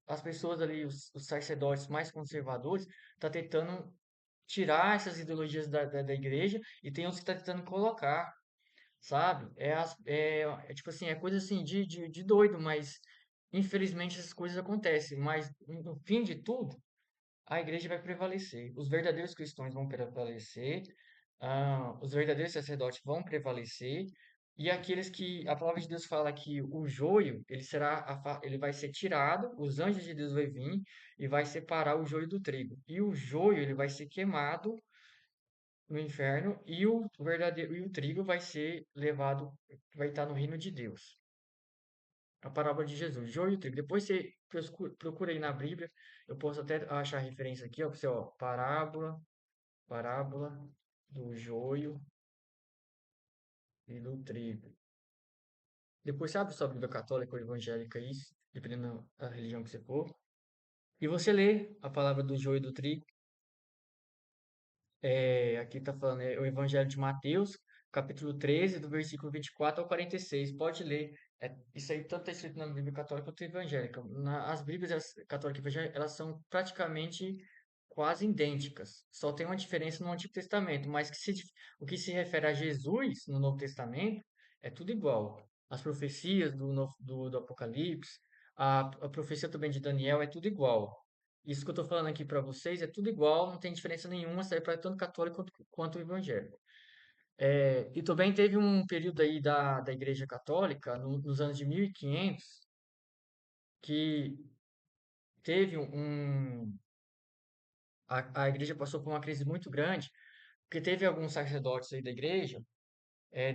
as pessoas ali, os sacerdotes mais conservadores, tá tentando tirar essas ideologias da igreja e tem outros que tá tentando colocar, sabe? É tipo assim, é coisa assim de doido, mas infelizmente essas coisas acontecem, mas no fim de tudo, a igreja vai prevalecer. Os verdadeiros cristãos vão prevalecer, os verdadeiros sacerdotes vão prevalecer, e aqueles que a palavra de Deus fala que o joio, ele vai ser tirado, os anjos de Deus vai vir e vai separar o joio do trigo. E o joio, ele vai ser queimado no inferno e o verdadeiro e o trigo vai ser levado, vai estar no reino de Deus. A parábola de Jesus, joio e trigo. Depois você procura aí na Bíblia, eu posso até achar a referência aqui, ó, pra você, ó, parábola do joio e do trigo. Depois você abre sua Bíblia católica ou evangélica aí, dependendo da religião que você for, e você lê a palavra do joio e do trigo. Aqui está falando, o Evangelho de Mateus, capítulo 13, do versículo 24 ao 46. Pode ler. Isso aí tanto está escrito na Bíblia Católica quanto evangélica. As Bíblias católica e evangélica, elas são praticamente quase idênticas. Só tem uma diferença no Antigo Testamento, mas o que se refere a Jesus no Novo Testamento é tudo igual. As profecias do Apocalipse, a profecia também de Daniel é tudo igual. Isso que eu estou falando aqui para vocês é tudo igual, não tem diferença nenhuma, serve para tanto católico quanto evangélico. E também teve um período aí da Igreja Católica, nos anos de 1500, que teve a Igreja passou por uma crise muito grande, porque teve alguns sacerdotes aí da Igreja.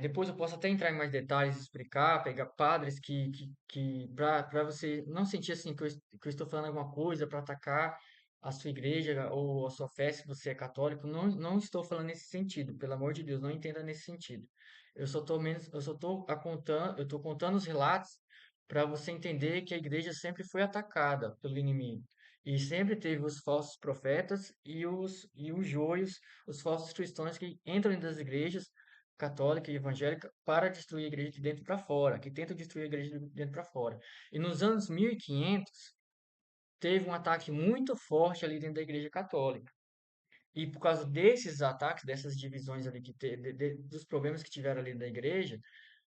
Depois eu posso até entrar em mais detalhes, explicar, pegar padres que para você não sentir assim que eu estou falando alguma coisa para atacar a sua igreja ou a sua fé, se você é católico, não estou falando nesse sentido, pelo amor de Deus, não entenda nesse sentido. Eu só estou contando, eu estou contando os relatos para você entender que a igreja sempre foi atacada pelo inimigo. E sempre teve os falsos profetas e os joios, os falsos cristãos que entram dentro das igrejas católica e evangélica para destruir a igreja de dentro para fora, que tentam destruir a igreja de dentro para fora. E nos anos 1500 teve um ataque muito forte ali dentro da igreja católica. E por causa desses ataques, dessas divisões ali dos problemas que tiveram ali da igreja,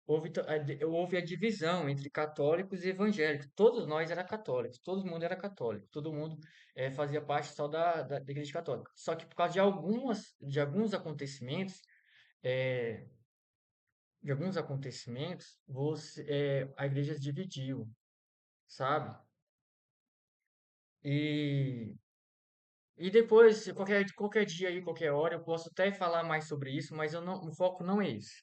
houve a divisão entre católicos e evangélicos. Todos nós era católicos, todo mundo era católico, todo mundo fazia parte só da igreja católica. Só que por causa de alguns acontecimentos, é, a igreja se dividiu, sabe? E, e depois, qualquer dia aí, qualquer hora, eu posso até falar mais sobre isso, mas o foco não é esse,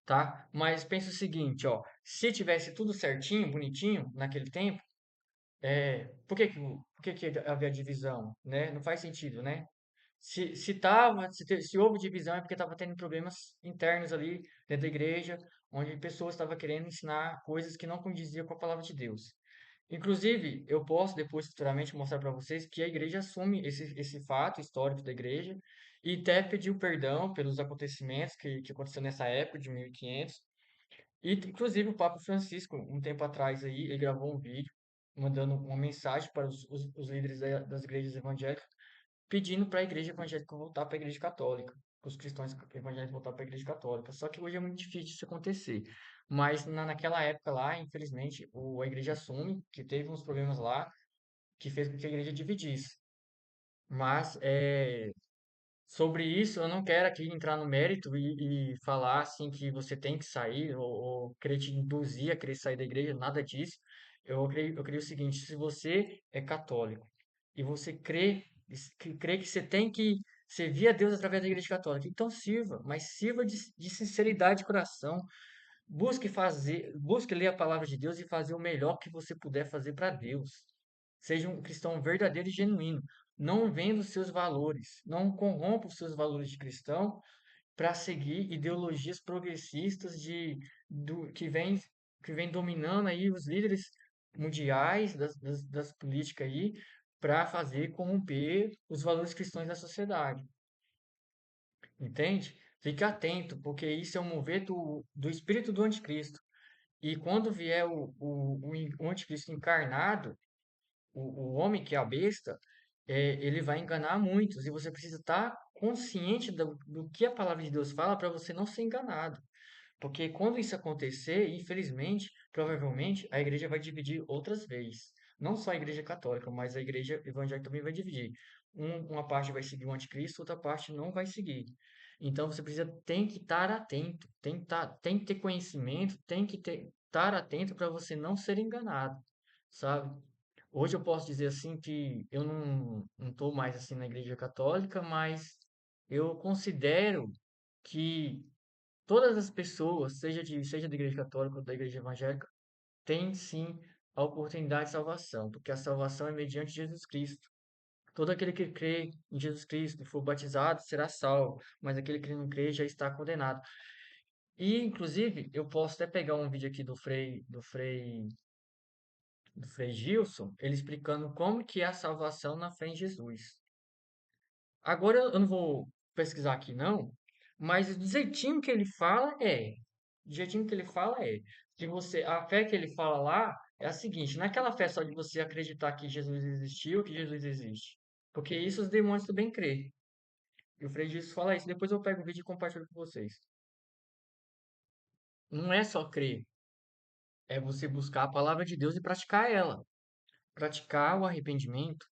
tá? Mas pensa o seguinte, ó, se tivesse tudo certinho, bonitinho, naquele tempo, por que que havia divisão, né? Não faz sentido, né? Se houve divisão é porque estava tendo problemas internos ali dentro da igreja, onde pessoas estavam querendo ensinar coisas que não condiziam com a palavra de Deus. Inclusive, eu posso depois futuramente mostrar para vocês que a igreja assume esse fato histórico da igreja e até pediu perdão pelos acontecimentos que aconteceram nessa época de 1500. E, inclusive, o Papa Francisco, um tempo atrás aí, ele gravou um vídeo mandando uma mensagem para os líderes das igrejas evangélicas pedindo para a igreja evangélica voltar para a igreja católica, para os cristãos evangélicos voltar para a igreja católica. Só que hoje é muito difícil isso acontecer. Mas naquela época lá, infelizmente, a igreja assume que teve uns problemas lá que fez com que a igreja dividisse. Mas sobre isso, eu não quero aqui entrar no mérito e falar assim que você tem que sair ou querer te induzir a querer sair da igreja, nada disso. Eu creio o seguinte, se você é católico e você crê que você tem que servir a Deus através da igreja católica, então sirva, mas sirva de sinceridade de coração. Busque ler a palavra de Deus e fazer o melhor que você puder fazer para Deus. Seja um cristão verdadeiro e genuíno. Não venda os seus valores. Não corrompa os seus valores de cristão para seguir ideologias progressistas que vem dominando aí os líderes mundiais das políticas aí para fazer corromper os valores cristãos da sociedade. Entende? Fique atento, porque isso é um mover do espírito do anticristo. E quando vier o anticristo encarnado, o homem que é a besta, ele vai enganar muitos. E você precisa estar consciente do que a palavra de Deus fala para você não ser enganado. Porque quando isso acontecer, infelizmente, provavelmente a igreja vai dividir outras vezes. Não só a igreja católica, mas a igreja evangélica também vai dividir. Uma parte vai seguir o anticristo, outra parte não vai seguir. Então você tem que estar atento, tem que ter conhecimento, tem que estar atento para você não ser enganado, sabe? Hoje eu posso dizer assim que eu não estou mais assim na igreja católica, mas eu considero que todas as pessoas, seja da igreja católica ou da igreja evangélica, têm sim a oportunidade de salvação, porque a salvação é mediante Jesus Cristo. Todo aquele que crê em Jesus Cristo e for batizado será salvo, mas aquele que não crê já está condenado. E, inclusive, eu posso até pegar um vídeo aqui do Frei Gilson, ele explicando como que é a salvação na fé em Jesus. Agora eu não vou pesquisar aqui não, mas do jeitinho que ele fala é, do jeitinho que ele fala é, que você, a fé que ele fala lá é a seguinte, não é aquela fé só de você acreditar que Jesus existiu, que Jesus existe, porque isso os demônios também crê. E o Frei Jesus fala isso, depois eu pego o vídeo e compartilho com vocês. Não é só crer, é você buscar a palavra de Deus e praticar ela. Praticar o arrependimento,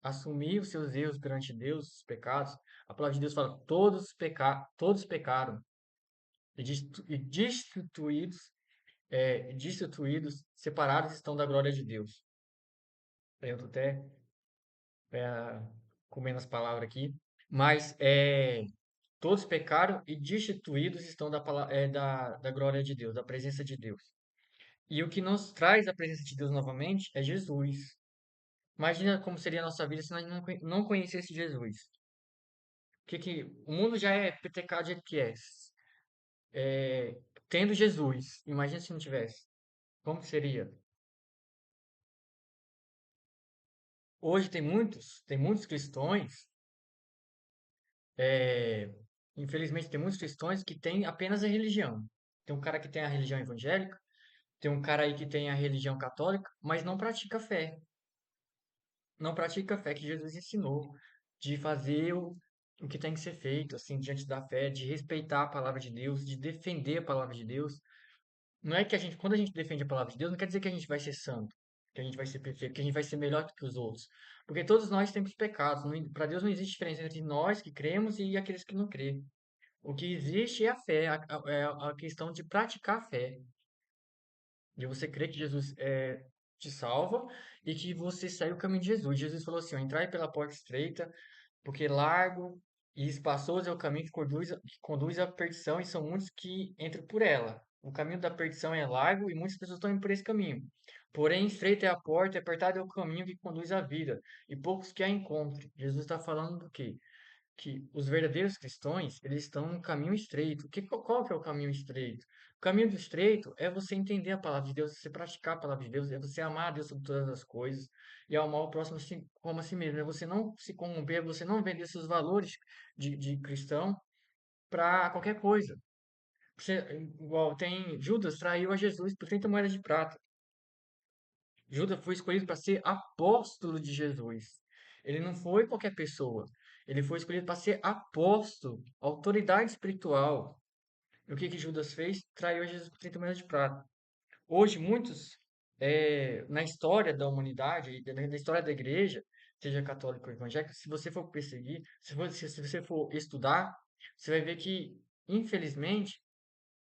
assumir os seus erros perante Deus, os pecados. A palavra de Deus fala: todos pecaram e destituídos, separados estão da glória de Deus. Eu tô até é, comendo as palavras aqui, mas todos pecaram e destituídos estão da glória de Deus, da presença de Deus. E o que nos traz a presença de Deus novamente é Jesus. Imagina como seria a nossa vida se nós não conhecesse Jesus. O mundo já é pecado do jeito que é. Tendo Jesus, imagina se não tivesse. Como que seria? Hoje tem muitos cristãos, é, infelizmente tem muitos cristãos que têm apenas a religião. Tem um cara que tem a religião evangélica, tem um cara aí que tem a religião católica, mas não pratica a fé. Não pratica a fé que Jesus ensinou, de fazer o que tem que ser feito, assim, diante da fé, de respeitar a palavra de Deus, de defender a palavra de Deus. Não é que quando a gente defende a palavra de Deus, não quer dizer que a gente vai ser santo, que a gente vai ser perfeito, que a gente vai ser melhor do que os outros. Porque todos nós temos pecados. Para Deus não existe diferença entre nós que cremos e aqueles que não crêem. O que existe é a fé, a questão de praticar a fé. De você crer que Jesus te salva e que você segue o caminho de Jesus. Jesus falou assim: ó, entrai pela porta estreita, porque largo e espaçoso é o caminho que conduz à perdição, e são muitos que entram por ela. O caminho da perdição é largo e muitas pessoas estão indo por esse caminho. Porém, estreita é a porta e apertado é o caminho que conduz à vida, e poucos que a encontrem. Jesus está falando do quê? Que os verdadeiros cristãos, eles estão no caminho estreito. Qual que é o caminho estreito? O caminho do estreito é você entender a palavra de Deus, você praticar a palavra de Deus, é você amar a Deus sobre todas as coisas e amar o próximo assim, como a si mesmo. É você não se corromper, é você não vender seus valores de cristão para qualquer coisa. Você, igual tem Judas traiu a Jesus por 30 moedas de prata. Judas foi escolhido para ser apóstolo de Jesus. Ele não foi qualquer pessoa. Ele foi escolhido para ser apóstolo, autoridade espiritual. E o que Judas fez? Traiu Jesus por 30 moedas de prata. Hoje, muitos, na história da humanidade, na história da igreja, seja católico ou evangélico, se você for perseguir, se você for estudar, você vai ver que, infelizmente,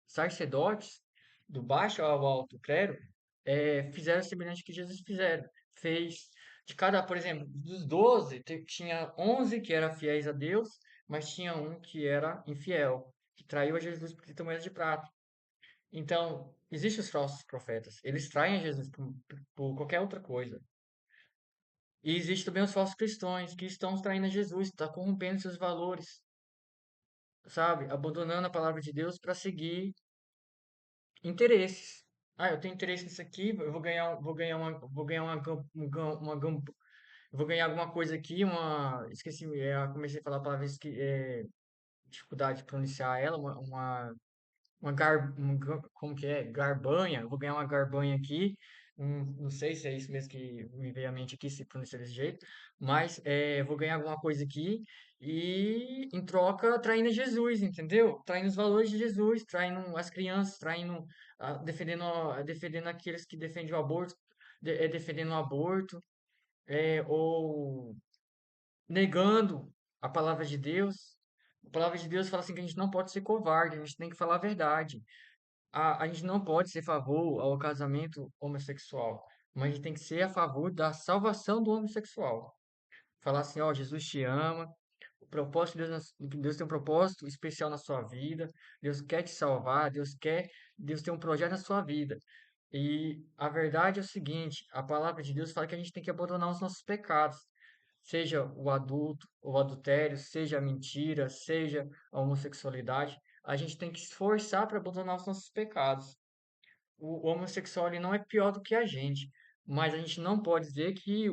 sacerdotes, do baixo ao alto clero, fizeram semelhante ao que Jesus fez. De cada, por exemplo, dos 12, tinha 11 que eram fiéis a Deus, mas tinha um que era infiel, que traiu a Jesus por 30 moedas de prata. Então, existem os falsos profetas, eles traem a Jesus por qualquer outra coisa. E existem também os falsos cristãos, que estão traindo a Jesus, está corrompendo seus valores, sabe? Abandonando a palavra de Deus para seguir interesses. Ah, eu tenho interesse nisso aqui, eu vou ganhar alguma coisa aqui, esqueci, comecei a falar a palavra, dificuldade de pronunciar ela, como que é? Garbanha, eu vou ganhar uma garbanha aqui, não sei se é isso mesmo que me veio à mente aqui, se pronuncia desse jeito, mas eu vou ganhar alguma coisa aqui e em troca traindo Jesus, entendeu? Traindo os valores de Jesus, traindo as crianças, traindo, defendendo aqueles que defendem o aborto, defendendo o aborto, ou negando a palavra de Deus. A palavra de Deus fala assim que a gente não pode ser covarde, a gente tem que falar a verdade. A gente não pode ser a favor ao casamento homossexual, mas a gente tem que ser a favor da salvação do homossexual. Falar assim, ó, Jesus te ama, o propósito de Deus, Deus tem um propósito especial na sua vida, Deus quer te salvar, Deus tem um projeto na sua vida. E a verdade é o seguinte, a palavra de Deus fala que a gente tem que abandonar os nossos pecados, seja o adulto, o adultério, seja a mentira, seja a homossexualidade, a gente tem que se esforçar para abandonar os nossos pecados. O homossexual ele não é pior do que a gente, mas a gente não pode dizer que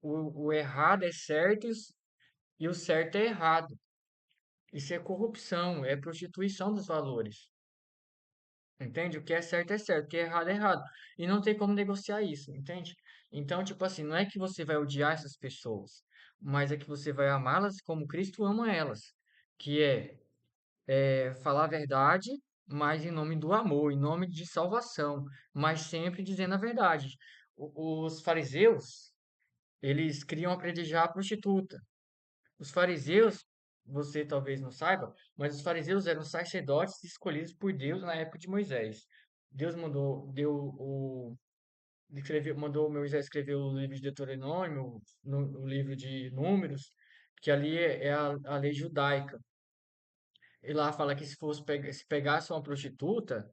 o errado é certo e o certo é errado. Isso é corrupção, é prostituição dos valores. Entende? O que é certo, o que é errado é errado. E não tem como negociar isso, entende? Então, tipo assim, não é que você vai odiar essas pessoas, mas é que você vai amá-las como Cristo ama elas, que é falar a verdade, mas em nome do amor, em nome de salvação, mas sempre dizendo a verdade. Os fariseus, eles queriam apedrejar a prostituta. Os fariseus, você talvez não saiba, mas os fariseus eram sacerdotes escolhidos por Deus na época de Moisés. Deus mandou, deu o, mandou Moisés escrever o livro de Deuteronômio, o livro de Números, que ali é a lei judaica. E lá fala que se pegasse uma prostituta,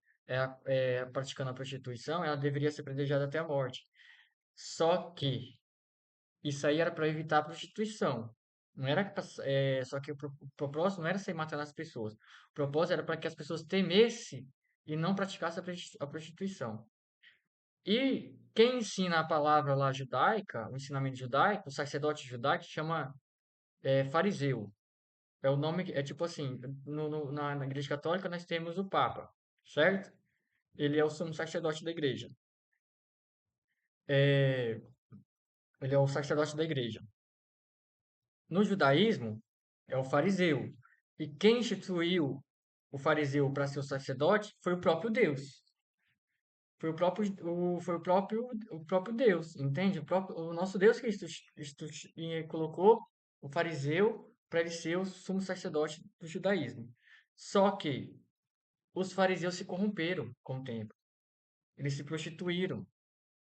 praticando a prostituição, ela deveria ser apedrejada até a morte. Só que isso aí era para evitar a prostituição. Não era só que o propósito não era sair matando as pessoas. O propósito era para que as pessoas temessem e não praticassem a prostituição. E quem ensina a palavra lá judaica, o ensinamento judaico, o sacerdote judaico, chama fariseu. É o nome, é tipo assim, na Igreja Católica nós temos o Papa, certo? Ele é o sumo sacerdote da igreja. É, ele é o sacerdote da igreja. No judaísmo, é o fariseu. E quem instituiu o fariseu para ser o sacerdote foi o próprio Deus. Foi o próprio Deus, entende? O nosso Deus que colocou o fariseu para ele ser o sumo sacerdote do judaísmo. Só que os fariseus se corromperam com o tempo. Eles se prostituíram.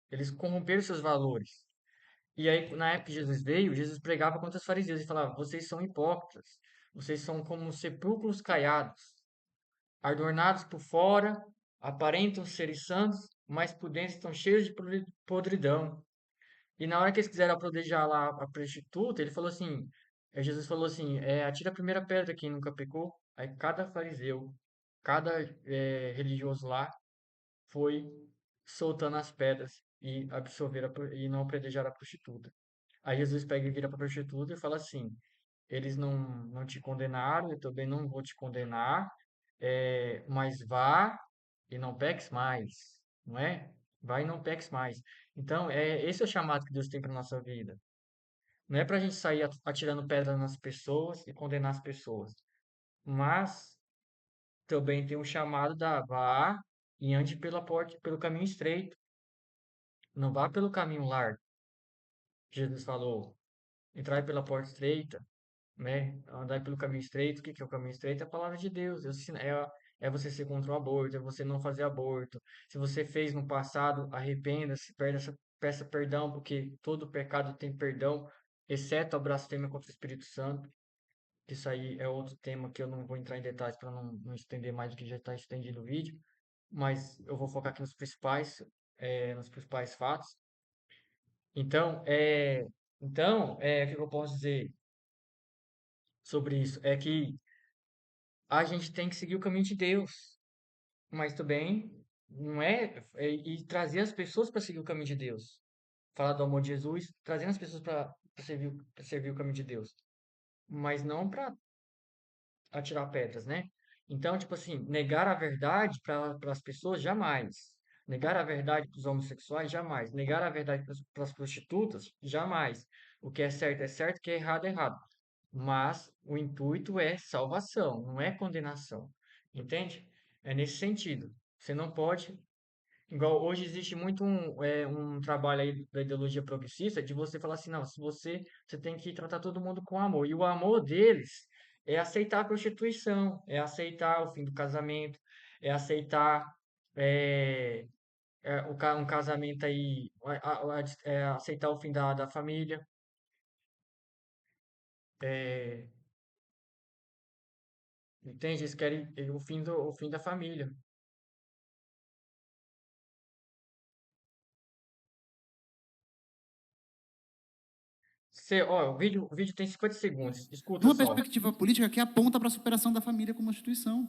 Eles corromperam seus valores. E aí, na época que Jesus veio, Jesus pregava contra os fariseus e falava: vocês são hipócritas, vocês são como sepulcros caiados, adornados por fora, aparentam serem santos, mas por dentro estão cheios de podridão. E na hora que eles quiseram apedrejar lá a prostituta, ele falou assim: Jesus falou assim: atira a primeira pedra quem nunca pecou. Aí cada fariseu, cada religioso lá foi soltando as pedras e e não apedrejaram a prostituta. Aí Jesus pega e vira para a prostituta e fala assim: eles não te condenaram, eu também não vou te condenar, mas vá e não peques mais, não é? Vai e não peques mais. Então, esse é o chamado que Deus tem para nossa vida. Não é para a gente sair atirando pedra nas pessoas e condenar as pessoas, mas também tem um chamado da vá e ande pela porta, pelo caminho estreito, não vá pelo caminho largo. Jesus falou: entrai pela porta estreita, né? Andar pelo caminho estreito. O que que é o caminho estreito? É a palavra de Deus. É você ser contra o aborto, é você não fazer aborto. Se você fez no passado, arrependa-se, peça perdão, porque todo pecado tem perdão, exceto a blasfêmia contra o Espírito Santo. Isso aí é outro tema que eu não vou entrar em detalhes para não estender mais do que já está estendido o vídeo, mas eu vou focar aqui nos principais fatos. Então, o que eu posso dizer sobre isso? É que a gente tem que seguir o caminho de Deus, mas também não e trazer as pessoas para seguir o caminho de Deus. Falar do amor de Jesus, trazendo as pessoas para servir o caminho de Deus, mas não para atirar pedras, né? Então, tipo assim, negar a verdade para as pessoas jamais. Negar a verdade para os homossexuais, jamais. Negar a verdade para as prostitutas, jamais. O que é certo, o que é errado. Mas o intuito é salvação, não é condenação. Entende? É nesse sentido. Você não pode. Igual hoje existe muito um trabalho aí da ideologia progressista de você falar assim, não, se você tem que tratar todo mundo com amor. E o amor deles é aceitar a prostituição, é aceitar o fim do casamento, é aceitar é, um casamento aí, aceitar o fim da família, é, entende? Eles querem o fim da família. O vídeo tem 50 segundos, escuta Numa só. perspectiva política que aponta para a superação da família como instituição.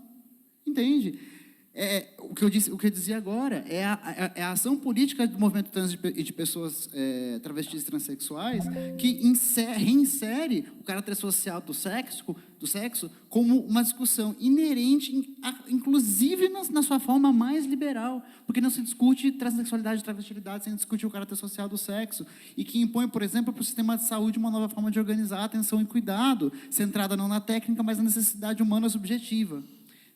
Entende? O que eu dizia agora é a ação política do movimento trans e de pessoas travestis transexuais que reinsere o caráter social do sexo como uma discussão inerente, inclusive na sua forma mais liberal, porque não se discute transexualidade e travestilidade sem discutir o caráter social do sexo, e que impõe, por exemplo, para o sistema de saúde uma nova forma de organizar a atenção e cuidado, centrada não na técnica, mas na necessidade humana subjetiva.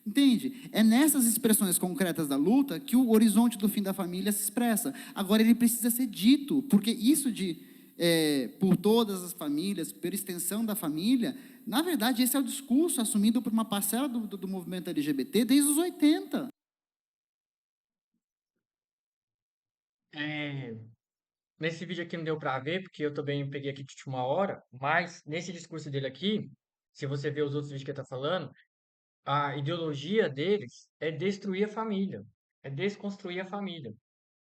Entende? É nessas expressões concretas da luta que o horizonte do fim da família se expressa. Agora, ele precisa ser dito, porque isso por todas as famílias, por extensão da família, na verdade, esse é o discurso assumido por uma parcela do movimento LGBT desde os 80. É, nesse vídeo aqui não deu para ver, porque eu também peguei aqui de última hora, mas nesse discurso dele aqui, se você ver os outros vídeos que ele está falando, a ideologia deles é destruir a família, é desconstruir a família,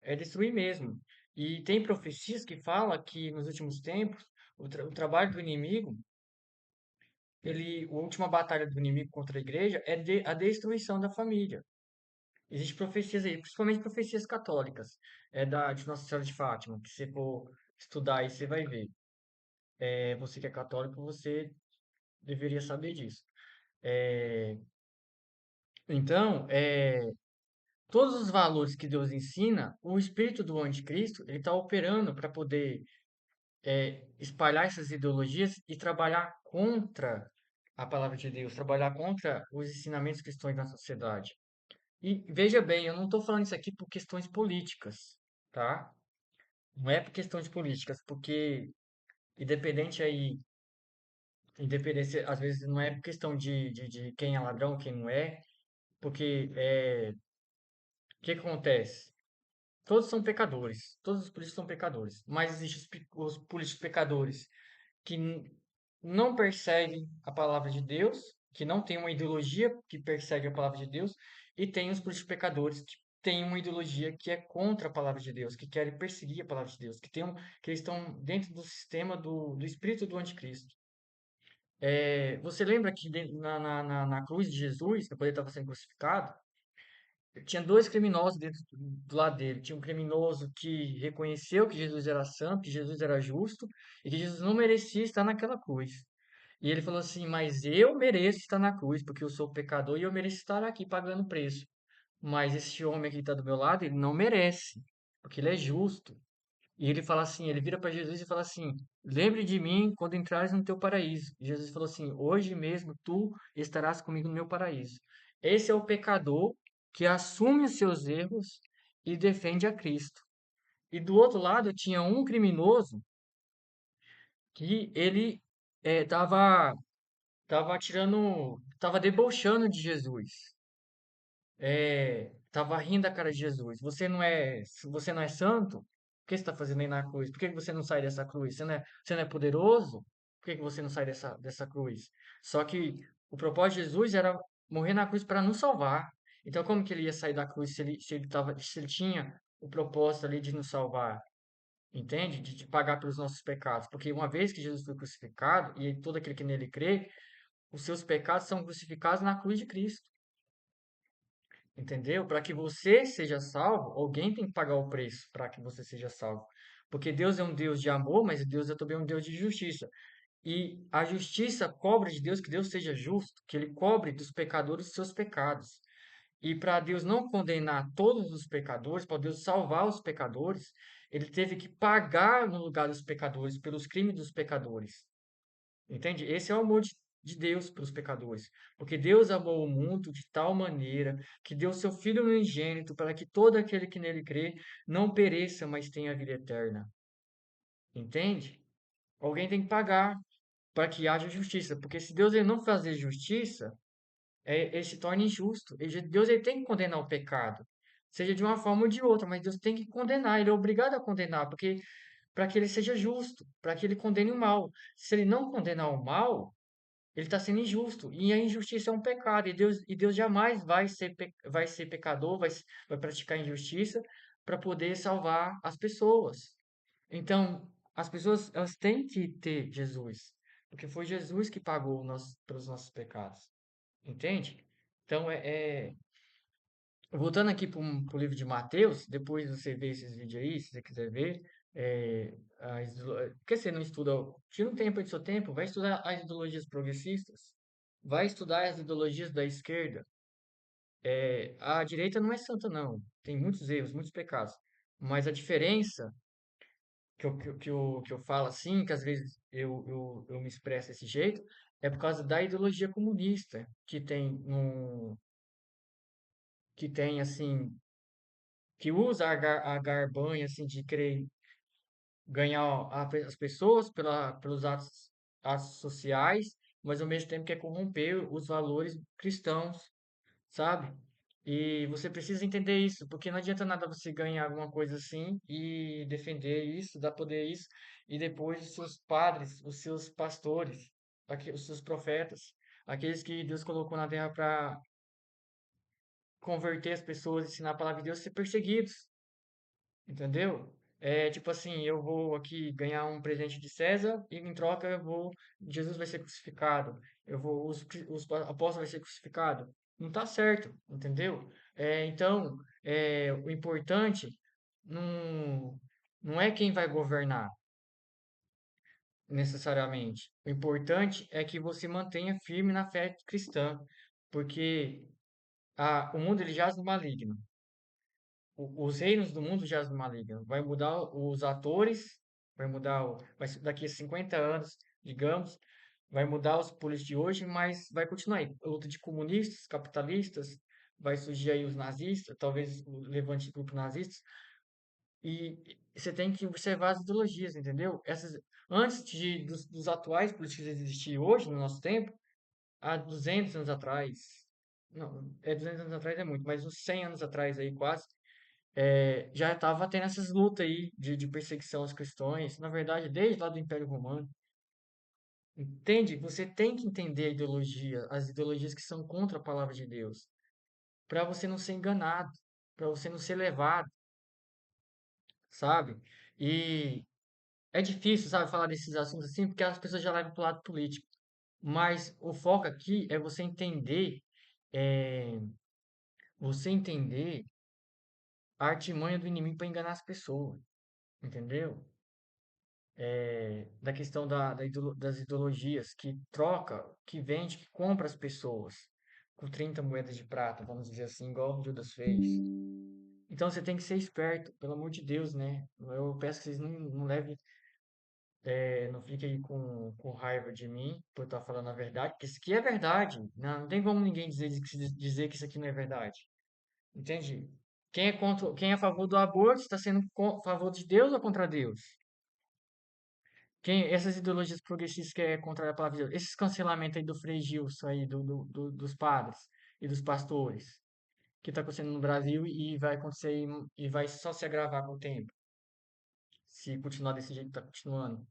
é destruir mesmo. E tem profecias que falam que nos últimos tempos o trabalho do inimigo, a última batalha do inimigo contra a igreja é a destruição da família. Existem profecias aí, principalmente profecias católicas, de Nossa Senhora de Fátima, que se for estudar aí você vai ver. Você que é católico, você deveria saber disso. É, então, todos os valores que Deus ensina, o espírito do anticristo, ele está operando para poder espalhar essas ideologias e trabalhar contra a palavra de Deus, trabalhar contra os ensinamentos cristãos na sociedade. E veja bem, eu não estou falando isso aqui por questões políticas, tá? Não é por questões políticas, porque independente aí, independência, às vezes não é por questão de quem é ladrão, quem não é, porque o que acontece? Todos são pecadores, todos os políticos são pecadores, mas existem os políticos pecadores que não perseguem a palavra de Deus, que não têm uma ideologia que persegue a palavra de Deus, e tem os políticos pecadores que têm uma ideologia que é contra a palavra de Deus, que querem perseguir a palavra de Deus, que eles estão dentro do sistema do espírito do anticristo. Você lembra que na cruz de Jesus, quando ele estava sendo crucificado, tinha dois criminosos dentro do lado dele. Tinha um criminoso que reconheceu que Jesus era santo, que Jesus era justo e que Jesus não merecia estar naquela cruz. E ele falou assim: Mas eu mereço estar na cruz, porque eu sou pecador e eu mereço estar aqui pagando o preço. Mas esse homem aqui que está do meu lado, ele não merece, porque ele é justo. E ele fala assim: ele vira para Jesus e fala assim: Lembre de mim quando entrares no teu paraíso. E Jesus falou assim: Hoje mesmo tu estarás comigo no meu paraíso. Esse é o pecador que assume os seus erros e defende a Cristo. E do outro lado tinha um criminoso que ele estava tava debochando de Jesus. Tava rindo da cara de Jesus. Você não é santo? O que você está fazendo aí na cruz? Por que que você não sai dessa cruz? Você não é poderoso? Por que que você não sai dessa cruz? Só que o propósito de Jesus era morrer na cruz para nos salvar. Então, como que ele ia sair da cruz se ele tinha o propósito ali de nos salvar? Entende? De pagar pelos nossos pecados. Porque uma vez que Jesus foi crucificado, e todo aquele que nele crê, os seus pecados são crucificados na cruz de Cristo. Entendeu? Para que você seja salvo, alguém tem que pagar o preço para que você seja salvo. Porque Deus é um Deus de amor, mas Deus é também um Deus de justiça. E a justiça cobra de Deus que Deus seja justo, que ele cobre dos pecadores os seus pecados. E para Deus não condenar todos os pecadores, para Deus salvar os pecadores, ele teve que pagar no lugar dos pecadores, pelos crimes dos pecadores. Entende? Esse é o amor de Deus pelos pecadores. Porque Deus amou o mundo de tal maneira que deu seu Filho unigênito para que todo aquele que nele crê não pereça, mas tenha vida eterna. Entende? Alguém tem que pagar para que haja justiça. Porque se Deus ele não fazer justiça, ele se torna injusto. Deus ele tem que condenar o pecado. Seja de uma forma ou de outra, mas Deus tem que condenar. Ele é obrigado a condenar, porque para que ele seja justo, para que ele condene o mal. Se ele não condenar o mal, ele está sendo injusto. E a injustiça é um pecado. E Deus jamais vai ser pecador, vai praticar injustiça para poder salvar as pessoas. Então, as pessoas elas têm que ter Jesus. Porque foi Jesus que pagou pelos nossos pecados. Entende? Então, voltando aqui para o livro de Mateus, depois você vê esses vídeos aí, se você quiser ver, porque você não estuda, tira um tempo aí do seu tempo, vai estudar as ideologias progressistas, vai estudar as ideologias da esquerda. A direita não é santa, não, tem muitos erros, muitos pecados, mas a diferença que eu falo assim, que às vezes eu me expresso desse jeito, é por causa da ideologia comunista que tem assim, que usa a garbanha assim de querer ganhar as pessoas pelos atos sociais, mas ao mesmo tempo quer corromper os valores cristãos, sabe? E você precisa entender isso, porque não adianta nada você ganhar alguma coisa assim e defender isso, dar poder a isso, e depois os seus padres, os seus pastores, os seus profetas, aqueles que Deus colocou na terra para converter as pessoas, ensinar a palavra de Deus, ser perseguidos. Entendeu? É tipo assim, eu vou aqui ganhar um presente de César e em troca Jesus vai ser crucificado. Os apóstolos vai ser crucificado. Não tá certo, entendeu? Então, o importante não, não é quem vai governar necessariamente. O importante é que você mantenha firme na fé cristã, porque o mundo ele jaz no maligno. Os reinos do mundo jaz no maligno. Vai mudar os atores, daqui a 50 anos, digamos, vai mudar os políticos de hoje, mas vai continuar aí. A luta de comunistas, capitalistas, vai surgir aí os nazistas, talvez o levante grupo nazistas, e você tem que observar as ideologias, entendeu? Antes dos atuais políticos existir hoje, no nosso tempo, há 200 anos atrás, não, 200 anos atrás é muito, mas uns 100 anos atrás aí quase, já estava tendo essas lutas aí de perseguição aos cristãos, na verdade, desde lá do Império Romano. Entende? Você tem que entender a ideologia, as ideologias que são contra a palavra de Deus, para você não ser enganado, para você não ser levado, sabe? E é difícil, sabe, falar desses assuntos assim, porque as pessoas já levam para o lado político. Mas o foco aqui é é, você entender a artimanha do inimigo para enganar as pessoas, entendeu? Da questão das ideologias que troca, que vende, que compra as pessoas com 30 moedas de prata, vamos dizer assim, igual o Judas fez. Então você tem que ser esperto, pelo amor de Deus, né? Eu peço que vocês não levem, não fiquem aí com raiva de mim por estar falando a verdade, porque isso aqui é verdade. Não tem como ninguém dizer que isso aqui não é verdade. Entende? Quem é a favor do aborto está sendo a favor de Deus ou contra Deus? Essas ideologias progressistas que é contra a palavra de Deus, esses cancelamentos aí do Frei Gilson aí, dos padres e dos pastores, que está acontecendo no Brasil e vai acontecer e vai só se agravar com o tempo, se continuar desse jeito que está continuando.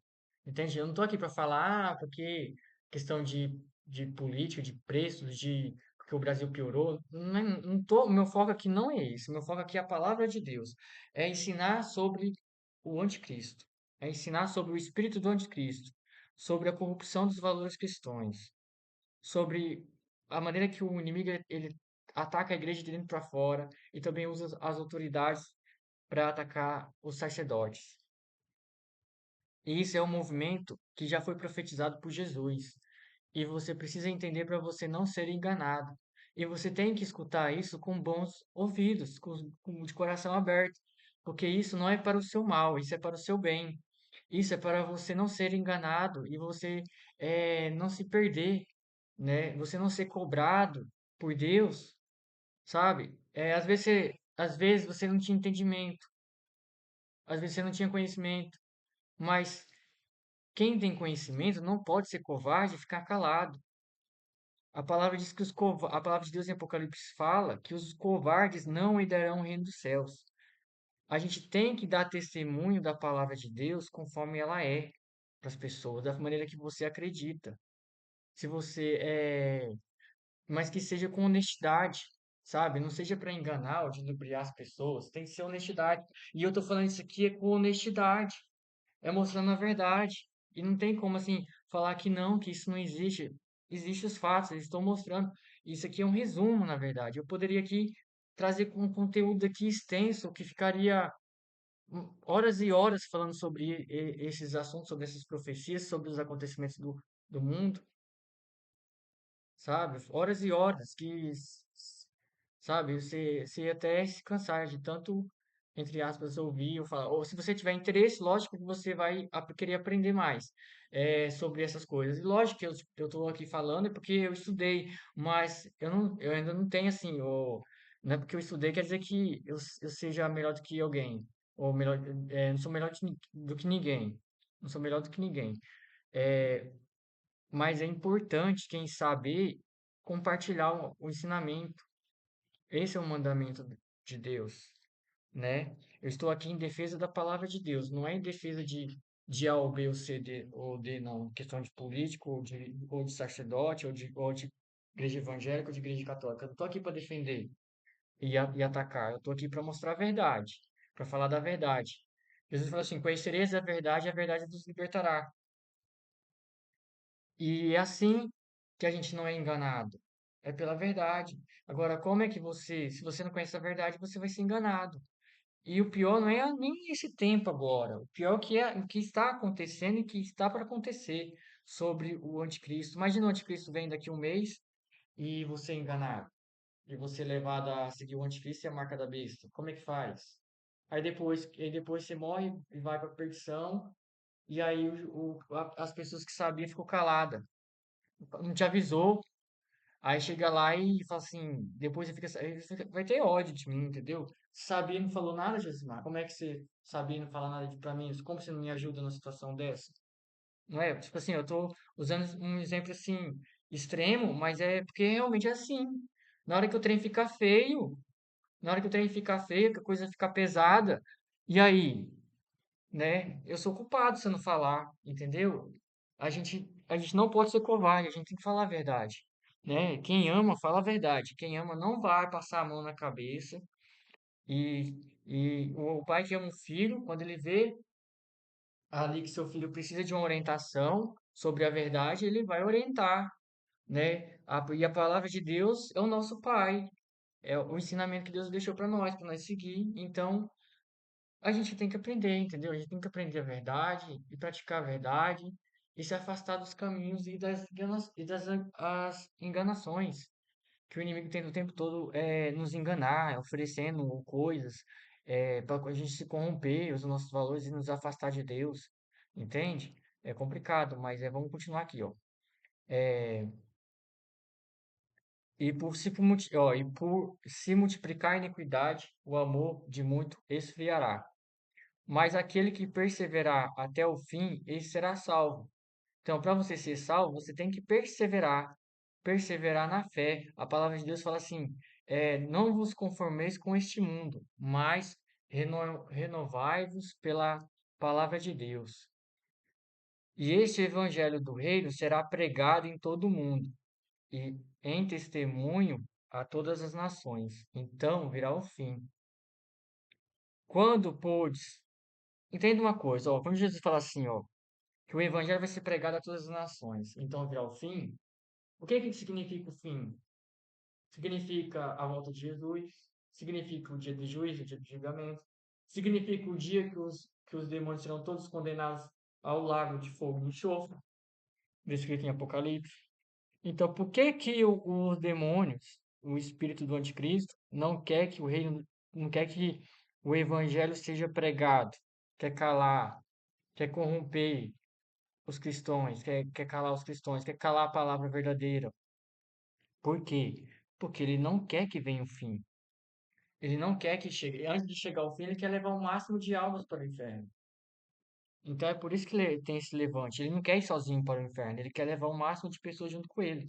Entende? Eu não estou aqui para falar, porque questão de política, de preços, porque o Brasil piorou. O meu foco aqui não é esse. O meu foco aqui é a palavra de Deus. É ensinar sobre o anticristo. É ensinar sobre o espírito do anticristo. Sobre a corrupção dos valores cristãos. Sobre a maneira que o inimigo ele ataca a igreja de dentro para fora e também usa as autoridades para atacar os sacerdotes. E isso é um movimento que já foi profetizado por Jesus. E você precisa entender para você não ser enganado. E você tem que escutar isso com bons ouvidos, de coração aberto, porque isso não é para o seu mal, isso é para o seu bem. Isso é para você não ser enganado e você não se perder, né? Você não ser cobrado por Deus, sabe? Às vezes você não tinha entendimento, às vezes você não tinha conhecimento, mas quem tem conhecimento não pode ser covarde e ficar calado. A palavra diz que a palavra de Deus em Apocalipse fala que os covardes não herdarão o reino dos céus. A gente tem que dar testemunho da palavra de Deus conforme ela é para as pessoas, da maneira que você acredita. Se você é, mas que seja com honestidade, sabe? Não seja para enganar ou de ludibriar as pessoas. Tem que ser honestidade. E eu tô falando isso aqui com honestidade, é mostrando a verdade. E não tem como assim falar que não, que isso não existe. Existem os fatos, eles estão mostrando. Isso aqui é um resumo, na verdade. Eu poderia aqui trazer um conteúdo aqui extenso que ficaria horas e horas falando sobre esses assuntos, sobre essas profecias, sobre os acontecimentos do mundo, sabe? Horas e horas sabe, você ia até se cansar de tanto, entre aspas, ouvir ou falar. Ou se você tiver interesse, lógico que você vai querer aprender mais sobre essas coisas. E lógico que eu estou aqui falando é porque eu estudei, mas eu ainda não tenho assim, não é porque eu estudei quer dizer que eu seja melhor do que alguém, ou melhor, não sou melhor do que ninguém, não sou melhor do que ninguém. É, mas é importante quem saber compartilhar o ensinamento. Esse é o mandamento de Deus, né? Eu estou aqui em defesa da palavra de Deus, não é em defesa de A ou B ou C ou D, não. Questão de político, ou de sacerdote, ou de igreja evangélica, ou de igreja católica. Eu não estou aqui para defender e atacar. Eu estou aqui para mostrar a verdade, para falar da verdade. Jesus falou assim: conhecereis a verdade vos libertará. E é assim que a gente não é enganado. É pela verdade. Agora, como é que se você não conhece a verdade, você vai ser enganado. E o pior não é nem esse tempo agora. O pior que é o que está acontecendo e que está para acontecer sobre o anticristo. Imagina o anticristo vem daqui um mês e você é enganado. E você é levado a seguir o anticristo e a marca da besta. Como é que faz? Aí depois você morre e vai para a perdição. E aí as pessoas que sabiam ficam caladas. Não te avisou. Aí chega lá e fala assim, depois vai ter ódio de mim, entendeu? Sabia não falou nada, Josimar. Como é que você sabia não falar nada pra mim? Como você não me ajuda numa situação dessa? Não é? Tipo assim, eu tô usando um exemplo assim, extremo, mas é porque realmente é assim. Na hora que o trem fica feio, na hora que o trem fica feio, que a coisa fica pesada, e aí, né? Eu sou culpado se eu não falar, entendeu? A gente não pode ser covarde, a gente tem que falar a verdade, né? Quem ama, fala a verdade. Quem ama não vai passar a mão na cabeça. E, e o pai que ama o filho, quando ele vê ali que seu filho precisa de uma orientação sobre a verdade, ele vai orientar, né? E a palavra de Deus é o nosso pai, é o ensinamento que Deus deixou para nós seguir. Então, a gente tem que aprender, entendeu? A gente tem que aprender a verdade e praticar a verdade e se afastar dos caminhos e as enganações que o inimigo tenta o tempo todo nos enganar, oferecendo coisas para a gente se corromper, os nossos valores e nos afastar de Deus, entende? É complicado, mas vamos continuar aqui, ó. E por se multiplicar a iniquidade, o amor de muito esfriará. Mas aquele que perseverar até o fim, esse será salvo. Então, para você ser salvo, você tem que perseverar, perseverar na fé. A palavra de Deus fala assim: não vos conformeis com este mundo, mas renovai-vos pela palavra de Deus. E este evangelho do reino será pregado em todo o mundo, e em testemunho a todas as nações. Então virá o fim. Quando, pois, entenda uma coisa, ó, quando Jesus fala assim, ó, que o evangelho vai ser pregado a todas as nações, então virá o fim, o que que significa o fim? Significa a volta de Jesus, significa o dia de juízo, o dia de julgamento, significa o dia que os demônios serão todos condenados ao lago de fogo e enxofre, descrito em Apocalipse. Então, por que que os demônios, o espírito do anticristo não quer que o reino, não quer que o evangelho seja pregado, quer calar, quer corromper os cristãos, quer calar os cristãos, quer calar a palavra verdadeira. Por quê? Porque ele não quer que venha o fim. Ele não quer que chegue. Antes de chegar ao fim, ele quer levar o máximo de almas para o inferno. Então é por isso que ele tem esse levante. Ele não quer ir sozinho para o inferno, ele quer levar o máximo de pessoas junto com ele.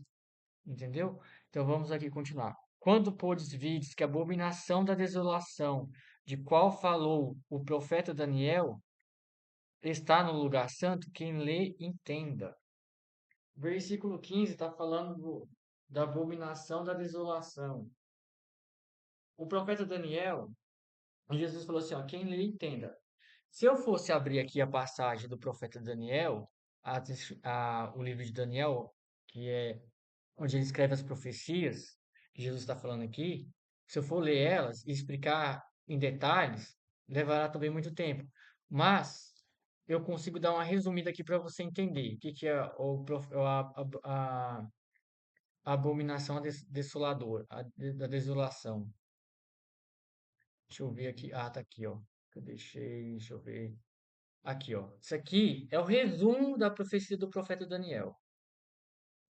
Entendeu? Então vamos aqui continuar. Quando podes vides que a abominação da desolação, de qual falou o profeta Daniel, está no lugar santo, quem lê entenda. Versículo 15 está falando da abominação da desolação. O profeta Daniel, Jesus falou assim, ó, quem lê entenda. Se eu fosse abrir aqui a passagem do profeta Daniel, o livro de Daniel, que é onde ele escreve as profecias que Jesus está falando aqui, se eu for ler elas e explicar em detalhes, levará também muito tempo. Mas eu consigo dar uma resumida aqui para você entender o que é a abominação desoladora, da desolação. Deixa eu ver aqui. Ah, tá aqui, ó. Que eu deixei, deixa eu ver. Aqui, ó. Isso aqui é o resumo da profecia do profeta Daniel.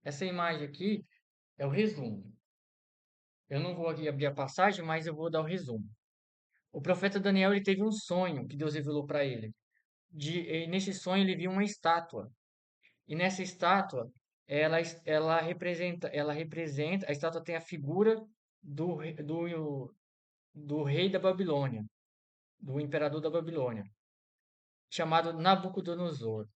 Essa imagem aqui é o resumo. Eu não vou aqui abrir a passagem, mas eu vou dar o resumo. O profeta Daniel ele teve um sonho que Deus revelou para ele. Nesse sonho ele viu uma estátua. E nessa estátua ela representa, a estátua tem a figura do rei da Babilônia, do imperador da Babilônia, chamado Nabucodonosor.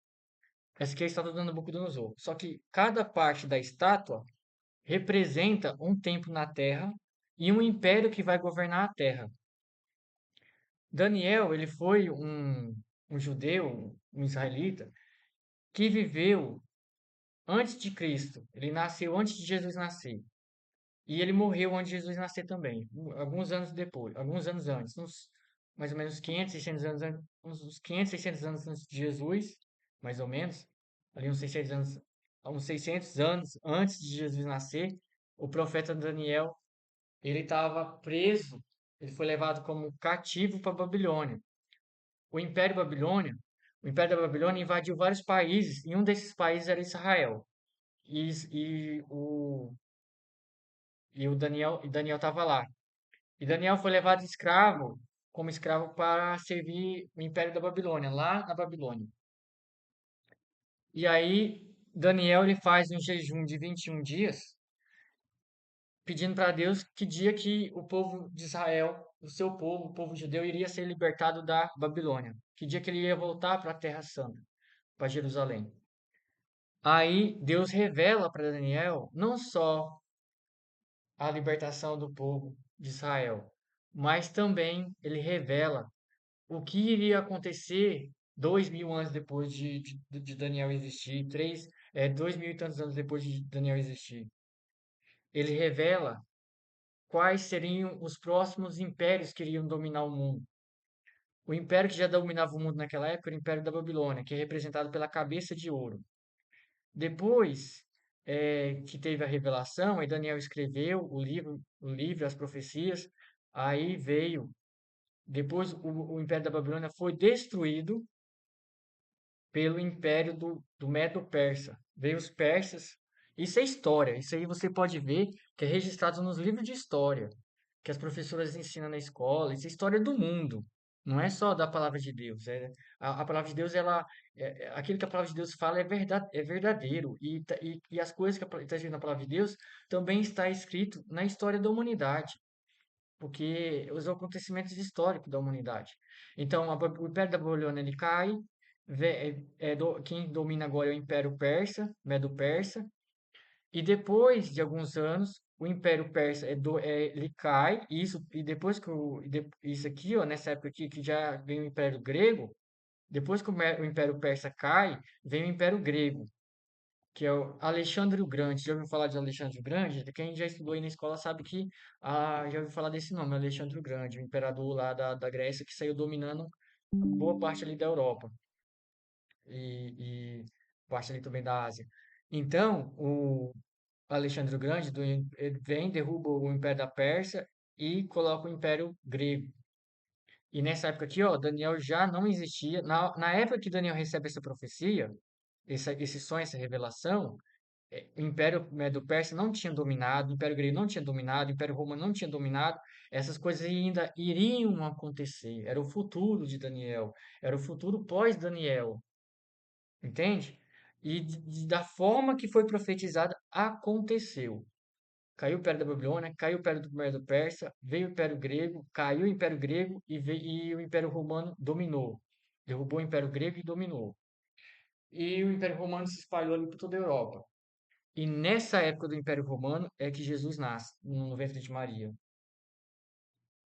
Essa aqui é a estátua do Nabucodonosor. Só que cada parte da estátua representa um tempo na Terra e um império que vai governar a Terra. Daniel, ele foi um judeu, um israelita, que viveu antes de Cristo. Ele nasceu antes de Jesus nascer. E ele morreu antes de Jesus nascer também, alguns anos depois, alguns anos antes, mais ou menos 500, 600 anos, uns 500, 600 anos antes de Jesus, mais ou menos, ali uns 600 anos antes de Jesus nascer, o profeta Daniel, ele estava preso, ele foi levado como cativo para Babilônia. O Império Babilônia, o Império da Babilônia invadiu vários países, e um desses países era Israel. E, e o Daniel estava lá. E Daniel foi levado escravo, como escravo para servir o Império da Babilônia, lá na Babilônia. E aí Daniel ele faz um jejum de 21 dias, pedindo para Deus que dia que o povo de Israel, o seu povo, o povo judeu, iria ser libertado da Babilônia. Que dia que ele ia voltar para a Terra Santa, para Jerusalém. Aí Deus revela para Daniel não só a libertação do povo de Israel, mas também ele revela o que iria acontecer 2.000 anos depois de Daniel existir, 2.000 e tantos anos depois de Daniel existir. Ele revela quais seriam os próximos impérios que iriam dominar o mundo. O império que já dominava o mundo naquela época era o Império da Babilônia, que é representado pela cabeça de ouro. Depois que teve a revelação, aí Daniel escreveu o livro, as profecias, aí veio, depois o Império da Babilônia foi destruído pelo Império do Medo-Persa. Veio os persas. Isso é história, isso aí você pode ver que é registrado nos livros de história, que as professoras ensinam na escola, isso é história do mundo. Não é só da palavra de Deus. A palavra de Deus, aquilo que a palavra de Deus fala é verdadeiro. E as coisas que está escrito na palavra de Deus também está escrito na história da humanidade. Porque os acontecimentos históricos da humanidade. Então, o Império da Babilônia ele cai, quem domina agora é o Império Persa, Medo-Persa, e depois de alguns anos, o Império Persa ele cai, e depois que isso aqui, ó, nessa época aqui, que já vem o Império Grego, depois que o Império Persa cai, vem o Império Grego, que é o Alexandre o Grande. Já ouviu falar de Alexandre o Grande? Quem já estudou aí na escola sabe que já ouviu falar desse nome, Alexandre o Grande, o imperador lá da Grécia que saiu dominando boa parte ali da Europa e parte ali também da Ásia. Então, Alexandre o Grande, ele vem, derruba o Império da Pérsia e coloca o Império Grego. E nessa época aqui, ó, Daniel já não existia. Na época que Daniel recebe essa profecia, esse sonho, essa revelação, o Império Medo-Persa não tinha dominado, o Império Grego não tinha dominado, o Império Romano não tinha dominado. Essas coisas ainda iriam acontecer. Era o futuro de Daniel. Era o futuro pós-Daniel. Entende? E da forma que foi profetizada, aconteceu. Caiu o Império da Babilônia, caiu o Império do Medo-Persa, veio o Império Grego, caiu o Império Grego e o Império Romano dominou. Derrubou o Império Grego e dominou. E o Império Romano se espalhou ali por toda a Europa. E nessa época do Império Romano é que Jesus nasce, no ventre de Maria.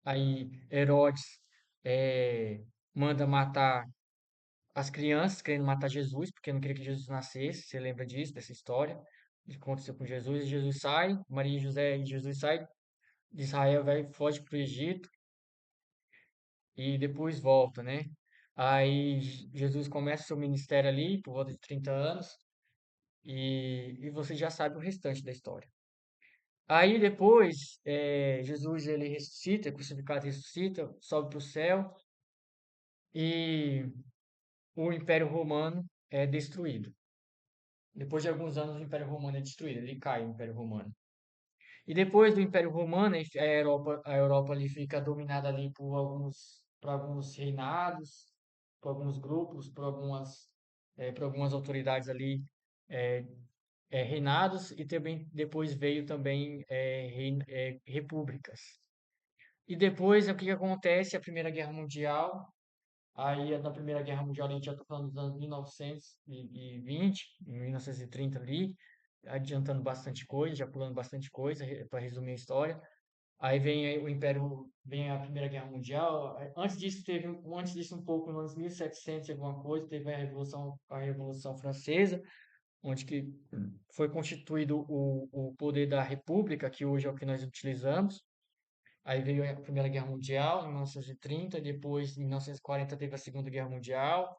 Aí Herodes manda matar as crianças, querendo matar Jesus, porque não queria que Jesus nascesse. Você lembra disso, dessa história? De que aconteceu com Jesus. E Jesus sai, Maria e José e Jesus sai de Israel, vai, foge para o Egito e depois volta, né? Aí Jesus começa seu ministério ali, por volta de 30 anos, e você já sabe o restante da história. Aí depois, Jesus ele ressuscita, é crucificado, ressuscita, sobe para o céu e o Império Romano é destruído. Depois de alguns anos, o Império Romano é destruído, ele cai, o Império Romano. E depois do Império Romano, a Europa ali fica dominada ali por alguns reinados, por alguns grupos, por algumas autoridades ali, é, reinados, e também depois veio também repúblicas. E depois, o que que acontece? A Primeira Guerra Mundial. Aí, na Primeira Guerra Mundial, a gente já está falando dos anos 1920, 1930 ali, adiantando bastante coisa, já pulando bastante coisa, para resumir a história. Aí o Império, vem a Primeira Guerra Mundial. Antes disso um pouco, nos anos 1700 e alguma coisa, teve a Revolução Francesa, onde que foi constituído o poder da República, que hoje é o que nós utilizamos. Aí veio a Primeira Guerra Mundial, em 1930, depois, em 1940, teve a Segunda Guerra Mundial,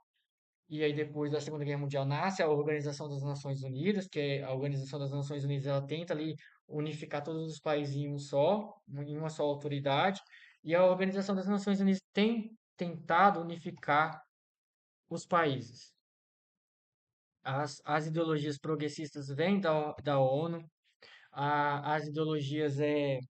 e aí depois da Segunda Guerra Mundial nasce a Organização das Nações Unidas, que é a Organização das Nações Unidas, ela tenta ali unificar todos os países em uma só autoridade, e a Organização das Nações Unidas tem tentado unificar os países. As ideologias progressistas vêm da ONU, as ideologias é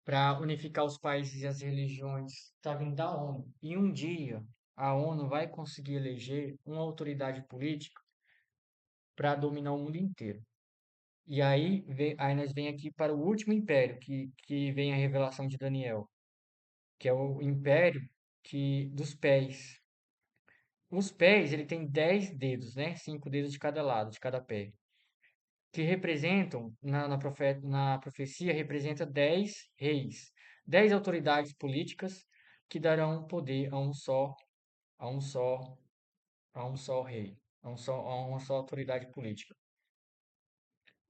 para unificar os países e as religiões está vindo da ONU. E um dia a ONU vai conseguir eleger uma autoridade política para dominar o mundo inteiro. E aí nós vem aqui para o último império, que vem a revelação de Daniel, que é o império dos pés. Os pés, ele tem 10 dedos, né? 5 dedos de cada lado, de cada pé. Que representam, na profecia, representa 10 reis, 10 autoridades políticas que darão poder a um só, a um só rei, a uma só autoridade política.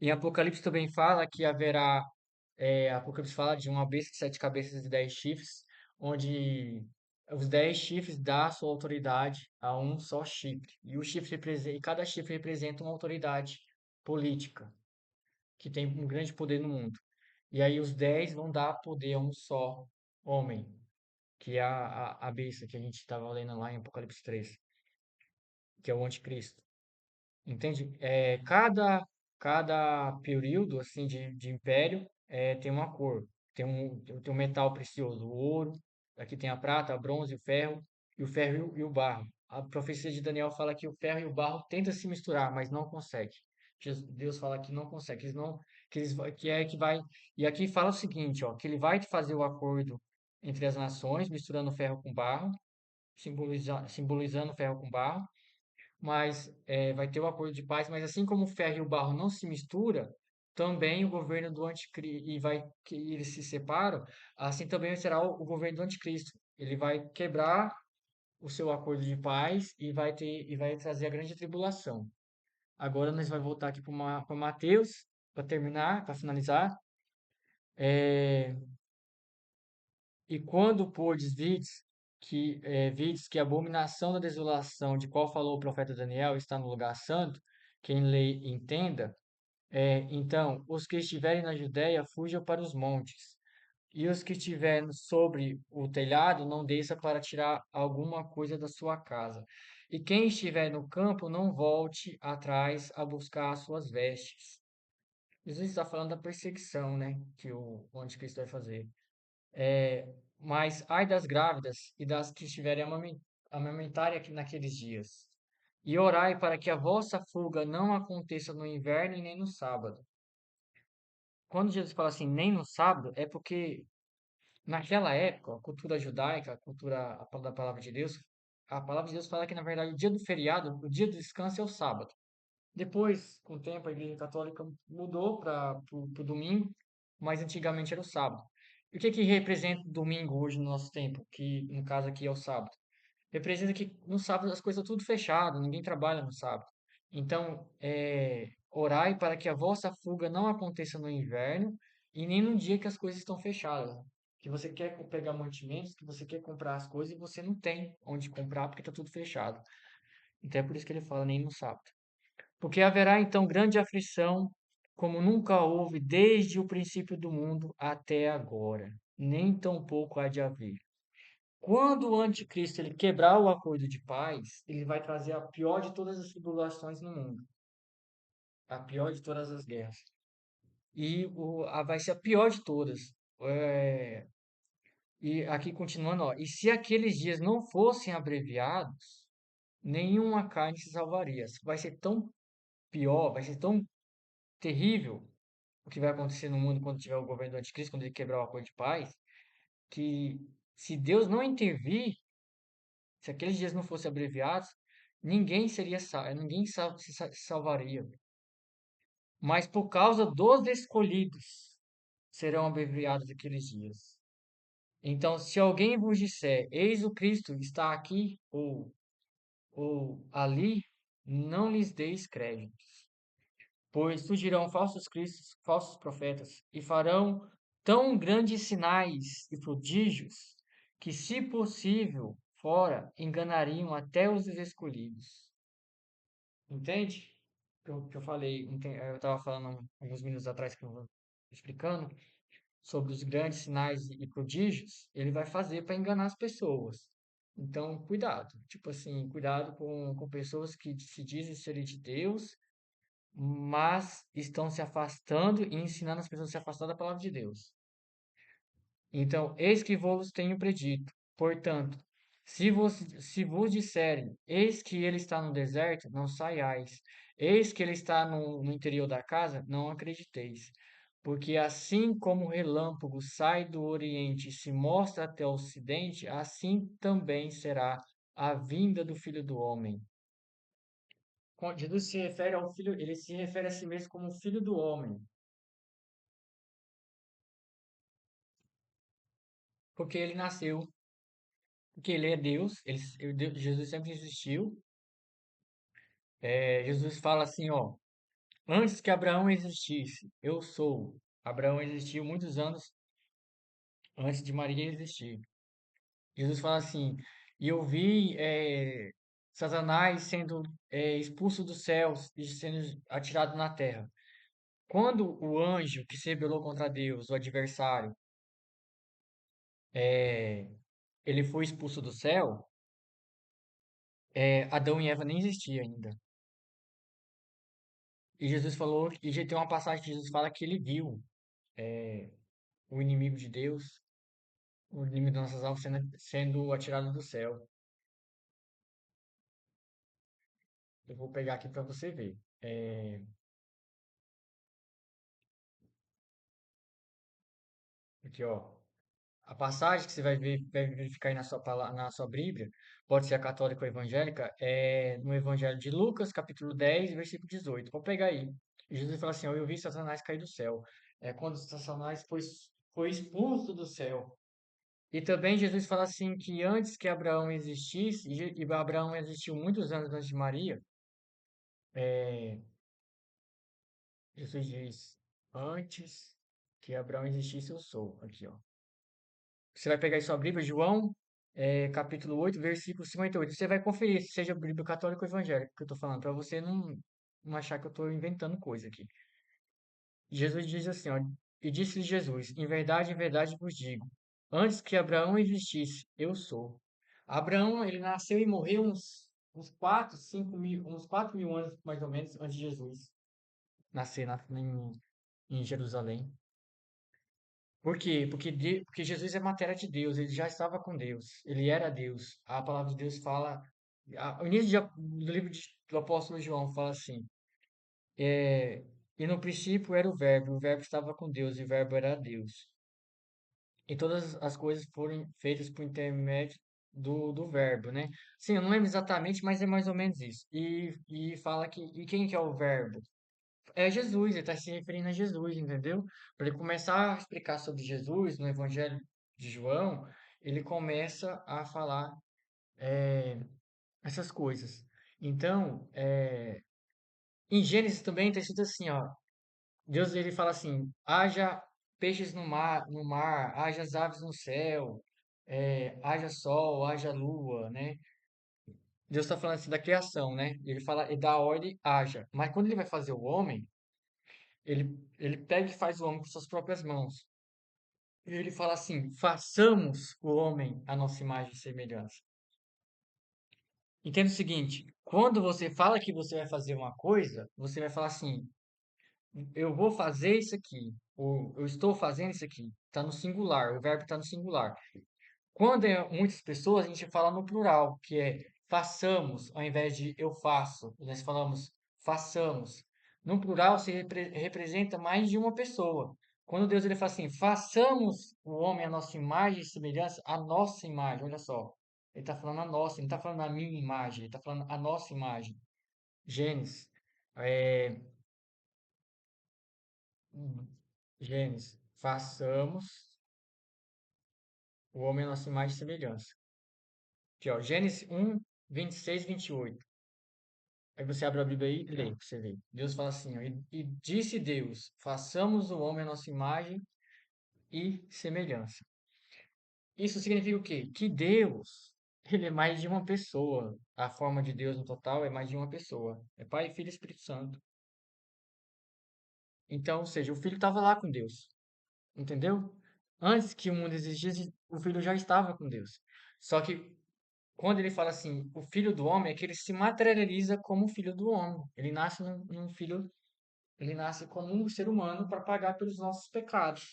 Em Apocalipse também fala que Apocalipse fala de uma besta de 7 cabeças e 10 chifres, onde os 10 chifres dão sua autoridade a um só chifre. E cada chifre representa uma autoridade política que tem um grande poder no mundo. E aí os 10 vão dar poder a um só homem, que é a besta que a gente estava lendo lá em Apocalipse 3, que é o anticristo. Entende? Cada período assim de império tem uma cor, tem um metal precioso, o ouro, aqui tem a prata, a bronze, o ferro e o barro. A profecia de Daniel fala que o ferro e o barro tentam se misturar, mas não consegue. Deus fala que não consegue, que vai. E aqui fala o seguinte, ó, que ele vai fazer o acordo entre as nações, misturando ferro com barro, simbolizando ferro com barro, mas vai ter o acordo de paz, mas assim como o ferro e o barro não se mistura, também o governo do anticristo, que eles se separam, assim também será o governo do anticristo. Ele vai quebrar o seu acordo de paz e vai trazer a grande tribulação. Agora nós vamos voltar aqui para Mateus, para terminar, para finalizar. E quando podes vides que a abominação da desolação de qual falou o profeta Daniel está no lugar santo, quem lê entenda. Então, os que estiverem na Judéia, fujam para os montes. E os que estiverem sobre o telhado, não desça para tirar alguma coisa da sua casa. E quem estiver no campo, não volte atrás a buscar as suas vestes. Jesus está falando da perseguição, né, que o anticristo vai fazer. Mas ai das grávidas e das que estiverem amamentarem aqui naqueles dias. E orai para que a vossa fuga não aconteça no inverno e nem no sábado. Quando Jesus fala assim, nem no sábado, é porque naquela época, a cultura judaica, da palavra de Deus, a palavra de Deus fala que, na verdade, o dia do feriado, o dia do descanso é o sábado. Depois, com o tempo, a Igreja Católica mudou para o domingo, mas antigamente era o sábado. E o que que representa o domingo hoje no nosso tempo, que no caso aqui é o sábado? Representa que no sábado as coisas estão tudo fechado, ninguém trabalha no sábado. Então, orai para que a vossa fuga não aconteça no inverno e nem no dia que as coisas estão fechadas. Que você quer pegar mantimentos, que você quer comprar as coisas e você não tem onde comprar porque está tudo fechado. Então é por isso que ele fala nem no sábado. Porque haverá então grande aflição, como nunca houve desde o princípio do mundo até agora, nem tampouco há de haver. Quando o anticristo ele quebrar o acordo de paz, ele vai trazer a pior de todas as tribulações no mundo, a pior de todas as guerras. E vai ser a pior de todas. É, e aqui continuando, ó, e se aqueles dias não fossem abreviados, nenhuma carne se salvaria. Vai ser tão pior, vai ser tão terrível o que vai acontecer no mundo quando tiver o governo do anticristo, quando ele quebrar o acordo de paz, que se Deus não intervir, se aqueles dias não fossem abreviados, ninguém seria ninguém se salvaria. Mas por causa dos escolhidos serão abreviados aqueles dias. Então, se alguém vos disser, eis o Cristo está aqui ou ali, não lhes deis crédito. Pois surgirão falsos cristos, falsos profetas, e farão tão grandes sinais e prodígios, que, se possível, fora, enganariam até os escolhidos. Entende? Que eu falei, eu estava falando alguns minutos atrás que eu vou explicando sobre os grandes sinais e prodígios, ele vai fazer para enganar as pessoas. Então, cuidado. Tipo assim, cuidado com pessoas que se dizem serem de Deus, mas estão se afastando e ensinando as pessoas a se afastar da palavra de Deus. Então, eis que vos tenho predito. Portanto, se vos disserem, eis que ele está no deserto, não saiais. Eis que ele está no interior da casa, não acrediteis. Porque assim como o relâmpago sai do oriente e se mostra até o ocidente, assim também será a vinda do Filho do Homem. Quando Jesus se refere ao Filho, ele se refere a si mesmo como o Filho do Homem. Porque ele nasceu, porque ele é Deus, Jesus sempre existiu. Jesus fala assim, ó, antes que Abraão existisse, eu sou. Abraão existiu muitos anos antes de Maria existir. Jesus fala assim, e eu vi Satanás sendo expulso dos céus e sendo atirado na terra. Quando o anjo que se rebelou contra Deus, o adversário, ele foi expulso do céu, Adão e Eva nem existiam ainda. E Jesus falou, e já tem uma passagem que Jesus fala que ele viu o inimigo de Deus, o inimigo das nossas almas sendo atirado do céu. Eu vou pegar aqui para você ver. Aqui, ó. A passagem que você vai verificar aí na sua Bíblia, pode ser a católica ou evangélica, é no Evangelho de Lucas, capítulo 10, versículo 18. Vou pegar aí. Jesus fala assim, ó, eu vi Satanás cair do céu. É quando Satanás foi expulso do céu. E também Jesus fala assim que antes que Abraão existisse, e Abraão existiu muitos anos antes de Maria, é, Jesus diz, antes que Abraão existisse, eu sou. Aqui, ó. Você vai pegar aí sua Bíblia, João, capítulo 8, versículo 58. Você vai conferir se seja Bíblia católica ou evangélica, que eu estou falando, para você não não achar que eu estou inventando coisa aqui. Jesus diz assim, ó, e disse-lhe Jesus, em verdade vos digo, antes que Abraão existisse, eu sou. Abraão, ele nasceu e morreu uns 4, 5 mil, uns 4 mil anos, mais ou menos, antes de Jesus nascer em Jerusalém. Por quê? Porque Jesus é matéria de Deus, ele já estava com Deus, ele era Deus. A palavra de Deus fala, o início do livro do apóstolo João fala assim, e no princípio era o verbo estava com Deus, e o verbo era Deus. E todas as coisas foram feitas por intermédio do verbo, né? Sim, eu não lembro exatamente, mas é mais ou menos isso. E fala que, e quem que é o verbo? É Jesus, ele está se referindo a Jesus, entendeu? Para ele começar a explicar sobre Jesus no Evangelho de João, ele começa a falar essas coisas. Então, em Gênesis também está escrito assim, ó, Deus ele fala assim, haja peixes no mar, haja as aves no céu, haja sol, haja lua, né? Deus está falando assim da criação, né? Ele fala, e dá ordem, haja. Mas quando ele vai fazer o homem, ele pega e faz o homem com suas próprias mãos. E ele fala assim: façamos o homem à nossa imagem e semelhança. Entenda o seguinte: quando você fala que você vai fazer uma coisa, você vai falar assim: eu vou fazer isso aqui, ou eu estou fazendo isso aqui. Está no singular, o verbo está no singular. Quando é muitas pessoas, a gente fala no plural, que é façamos, ao invés de eu faço. Nós falamos façamos. No plural, se representa mais de uma pessoa. Quando Deus ele fala assim, façamos o homem a nossa imagem e semelhança, a nossa imagem, olha só. Ele está falando a nossa, ele não está falando a minha imagem, ele está falando a nossa imagem. Gênesis, é, Gênesis, façamos o homem a nossa imagem e semelhança. Aqui, ó, Gênesis 1, 26, 28. Aí você abre a Bíblia aí e lê, pra você ver. Deus fala assim, ó, e disse Deus, façamos o homem a nossa imagem e semelhança. Isso significa o quê? Que Deus, ele é mais de uma pessoa. A forma de Deus no total é mais de uma pessoa. É Pai, Filho e Espírito Santo. Então, ou seja, o Filho estava lá com Deus. Entendeu? Antes que o mundo existisse, o Filho já estava com Deus. Só que quando ele fala assim, o filho do homem, é que ele se materializa como filho do homem. Ele nasce num filho, ele nasce como um ser humano para pagar pelos nossos pecados.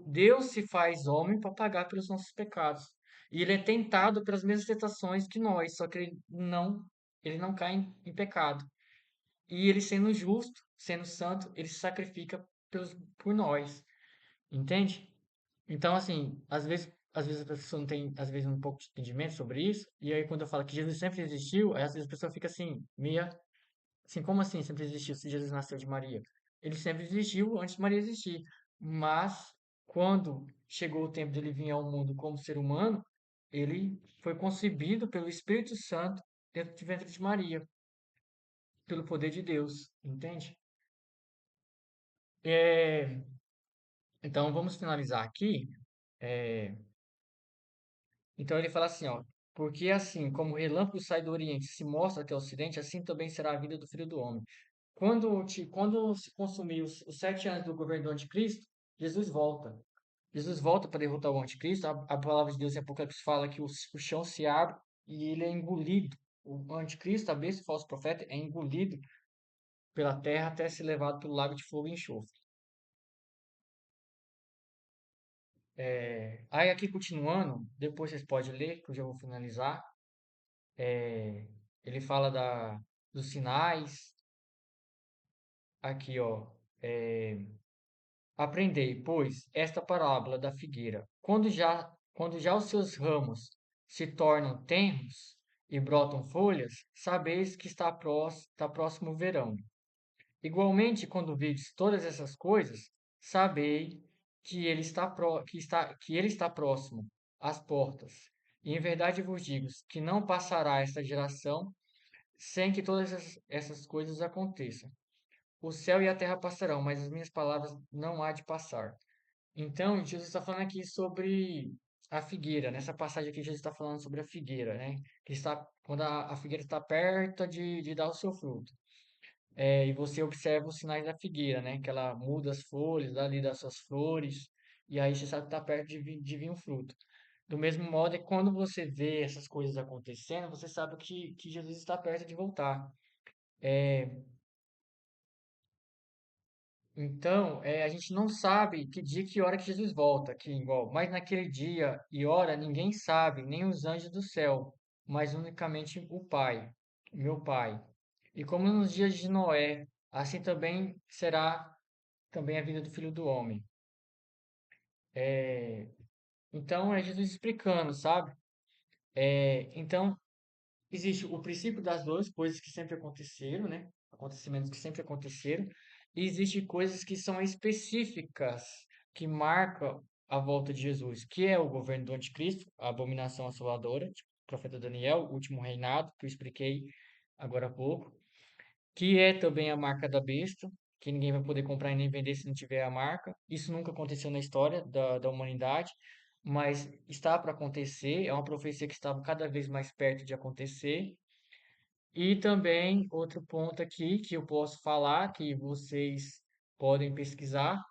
Deus se faz homem para pagar pelos nossos pecados. E ele é tentado pelas mesmas tentações que nós, só que ele não cai em pecado. E ele sendo justo, sendo santo, ele se sacrifica por nós. Entende? Então, assim, às vezes a pessoa não tem, às vezes, um pouco de entendimento sobre isso, e aí quando eu falo que Jesus sempre existiu, aí às vezes a pessoa fica assim, meia, assim, como assim sempre existiu se Jesus nasceu de Maria? Ele sempre existiu antes de Maria existir, mas quando chegou o tempo dele vir ao mundo como ser humano, ele foi concebido pelo Espírito Santo dentro de ventre de Maria, pelo poder de Deus, entende? É, então, vamos finalizar aqui. É, Então ele fala assim, ó, porque assim como o relâmpago sai do Oriente e se mostra até o Ocidente, assim também será a vida do Filho do Homem. Quando se consumir os 7 anos do governo do Anticristo, Jesus volta. Jesus volta para derrotar o Anticristo. A palavra de Deus em Apocalipse fala que o chão se abre e ele é engolido. O Anticristo, a besta, o falso profeta, é engolido pela terra até ser levado pelo lago de fogo e enxofre. Aí aqui continuando, depois vocês podem ler, que eu já vou finalizar. Ele fala dos sinais. Aqui, ó. Aprendei, pois, esta parábola da figueira. Quando já os seus ramos se tornam tenros e brotam folhas, sabeis que está próximo o verão. Igualmente, quando vides todas essas coisas, sabei que ele está próximo às portas. E em verdade vos digo que não passará esta geração sem que todas essas coisas aconteçam. O céu e a terra passarão, mas as minhas palavras não há de passar. Então, Jesus está falando aqui sobre a figueira. Nessa passagem aqui, Jesus está falando sobre a figueira, né? Que está, quando a figueira está perto de dar o seu fruto. e você observa os sinais da figueira, né? Que ela muda as folhas, ali das suas flores, e aí você sabe que está perto de vir um fruto. Do mesmo modo, é quando você vê essas coisas acontecendo, você sabe que Jesus está perto de voltar. Então, a gente não sabe que dia, que hora que Jesus volta, aqui igual, mas naquele dia e hora ninguém sabe, nem os anjos do céu, mas unicamente o Pai, meu Pai. E como nos dias de Noé, assim também será também a vida do Filho do Homem. É, então, é Jesus explicando, sabe? Então, existe o princípio das dores, coisas que sempre aconteceram, né? Acontecimentos que sempre aconteceram. E existem coisas que são específicas, que marcam a volta de Jesus, que é o governo do anticristo, a abominação assoladora, tipo, o profeta Daniel, o último reinado, que eu expliquei agora há pouco, que é também a marca da besta, que ninguém vai poder comprar e nem vender se não tiver a marca. Isso nunca aconteceu na história da humanidade, mas está para acontecer, é uma profecia que estava cada vez mais perto de acontecer. E também outro ponto aqui que eu posso falar, que vocês podem pesquisar,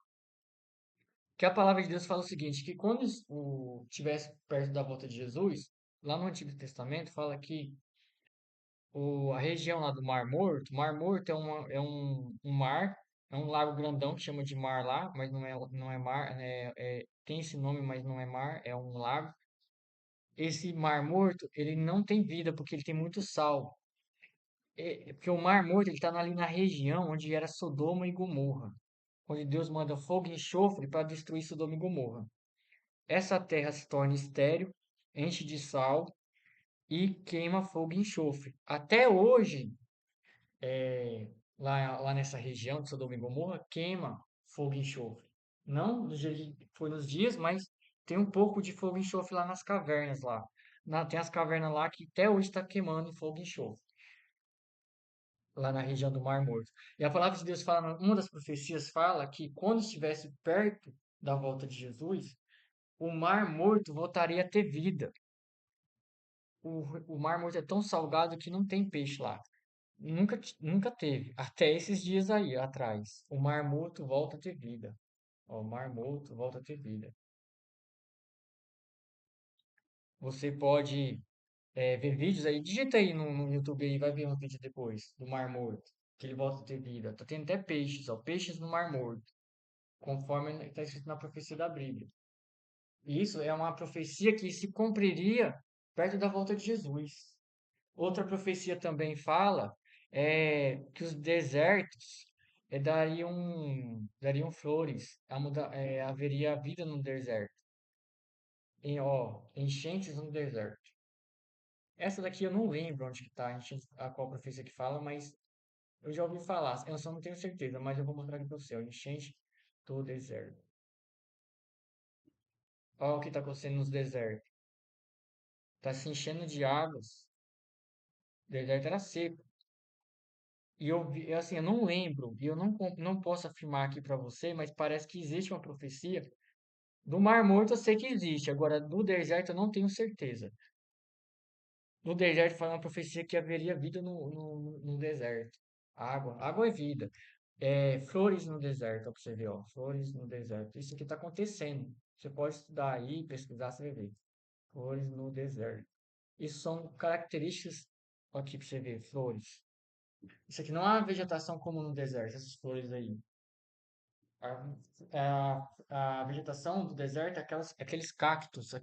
que a palavra de Deus fala o seguinte, que quando estivesse perto da volta de Jesus, lá no Antigo Testamento fala que a região lá do Mar Morto um mar, é um lago grandão que chama de mar lá, mas não é mar, tem esse nome, mas não é mar, é um lago. Esse Mar Morto, ele não tem vida porque ele tem muito sal. Porque o Mar Morto ele está ali na região onde era Sodoma e Gomorra, onde Deus manda fogo e enxofre para destruir Sodoma e Gomorra. Essa terra se torna estéril, enche de sal e queima fogo e enxofre. Até hoje, lá nessa região de Sodoma e Gomorra, queima fogo e enxofre. Não do jeito que foi nos dias, mas tem um pouco de fogo e enxofre lá nas cavernas lá. Tem as cavernas lá que até hoje está queimando fogo e enxofre, lá na região do Mar Morto. E a palavra de Deus fala, uma das profecias fala que quando estivesse perto da volta de Jesus, o Mar Morto voltaria a ter vida. O Mar Morto é tão salgado que não tem peixe lá. Nunca teve. Até esses dias aí atrás. O Mar Morto volta a ter vida. Ó, o Mar Morto volta a ter vida. Você pode ver vídeos aí. Digita aí no YouTube aí, vai ver um vídeo depois do Mar Morto. Que ele volta a ter vida. Tá tendo até peixes, ó. Peixes no Mar Morto. Conforme está escrito na profecia da Bíblia. E isso é uma profecia que se cumpriria perto da volta de Jesus. Outra profecia também fala que os desertos dariam flores, haveria vida no deserto, enchentes no deserto. Essa daqui eu não lembro onde que está, a qual profecia que fala, mas eu já ouvi falar, eu só não tenho certeza, mas eu vou mostrar aqui para você, ó, enchente do deserto. Olha o que está acontecendo nos desertos. Está se enchendo de águas, o deserto era seco. E assim, eu não lembro, e eu não posso afirmar aqui para você, mas parece que existe uma profecia. Do Mar Morto eu sei que existe, agora do deserto eu não tenho certeza. No deserto fala uma profecia que haveria vida no deserto. Água é vida. Flores no deserto, ó, pra você ver, ó, flores no deserto. Isso aqui está acontecendo. Você pode estudar aí, pesquisar, você vai ver. Flores no deserto. Isso são características, ó, aqui para você ver, flores. Isso aqui não é uma vegetação comum no deserto, essas flores aí. A vegetação do deserto é aqueles cactos,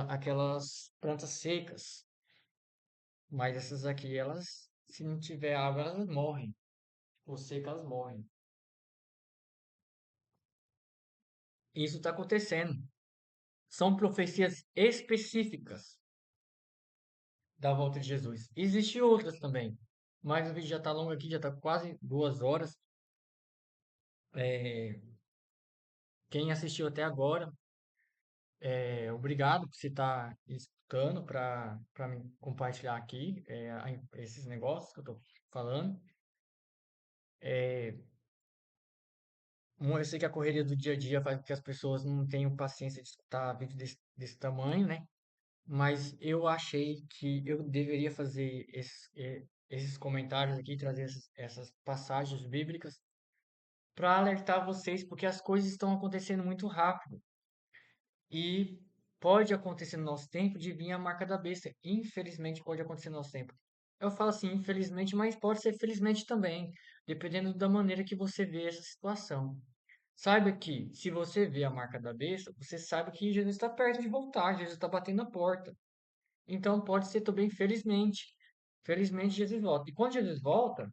aquelas plantas secas. Mas essas aqui, elas, se não tiver água, elas morrem. Ou seca, elas morrem. Isso está acontecendo. São profecias específicas da volta de Jesus. Existem outras também. Mas o vídeo já está longo aqui, já está quase 2 horas. É, quem assistiu até agora, obrigado por você estar escutando para me compartilhar aqui esses negócios que eu estou falando. Eu sei que a correria do dia a dia faz com que as pessoas não tenham paciência de escutar vídeo desse tamanho, né? Mas eu achei que eu deveria fazer esses comentários aqui, trazer essas passagens bíblicas para alertar vocês, porque as coisas estão acontecendo muito rápido. E pode acontecer no nosso tempo de vir a marca da besta. Infelizmente, pode acontecer no nosso tempo. Eu falo assim, infelizmente, mas pode ser felizmente também, dependendo da maneira que você vê essa situação. Saiba que, se você vê a marca da besta, você sabe que Jesus está perto de voltar, Jesus está batendo na porta. Então, pode ser também felizmente. Felizmente, Jesus volta. E quando Jesus volta,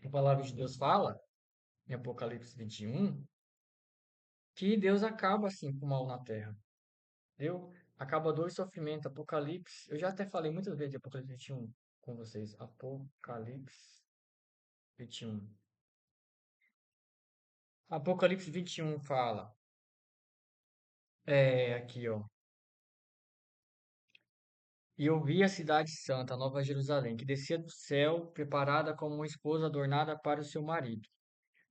a palavra de Deus fala, em Apocalipse 21, que Deus acaba assim com o mal na terra. Deu? Acaba dor e sofrimento. Apocalipse. Eu já até falei muitas vezes de Apocalipse 21 com vocês. Apocalipse 21. Apocalipse 21 fala. Aqui, ó. E eu vi a cidade santa, a Nova Jerusalém, que descia do céu, preparada como uma esposa adornada para o seu marido.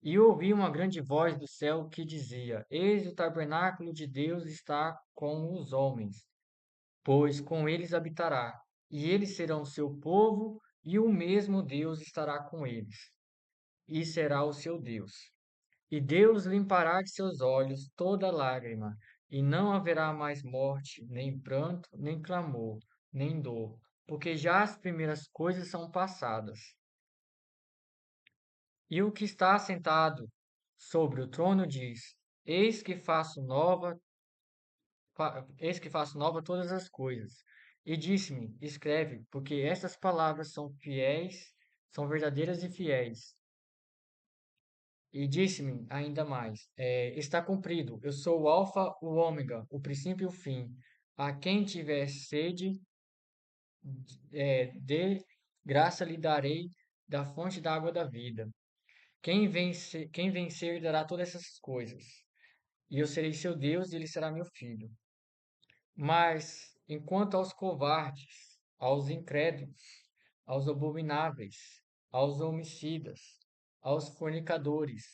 E ouvi uma grande voz do céu que dizia: Eis o tabernáculo de Deus está com os homens, pois com eles habitará, e eles serão seu povo, e o mesmo Deus estará com eles, e será o seu Deus. E Deus limpará de seus olhos toda lágrima, e não haverá mais morte, nem pranto, nem clamor, nem dor, porque já as primeiras coisas são passadas. E o que está assentado sobre o trono diz: Eis que faço nova Eis que faço nova todas as coisas. E disse-me: Escreve, porque estas palavras são fiéis, são verdadeiras e fiéis. E disse-me ainda mais: Está cumprido. Eu sou o Alfa, o Ômega, o princípio e o fim. A quem tiver sede, de graça lhe darei da fonte da água da vida. Quem vencer dará todas essas coisas. E eu serei seu Deus e ele será meu filho. Mas, enquanto aos covardes, aos incrédulos, aos abomináveis, aos homicidas, aos fornicadores,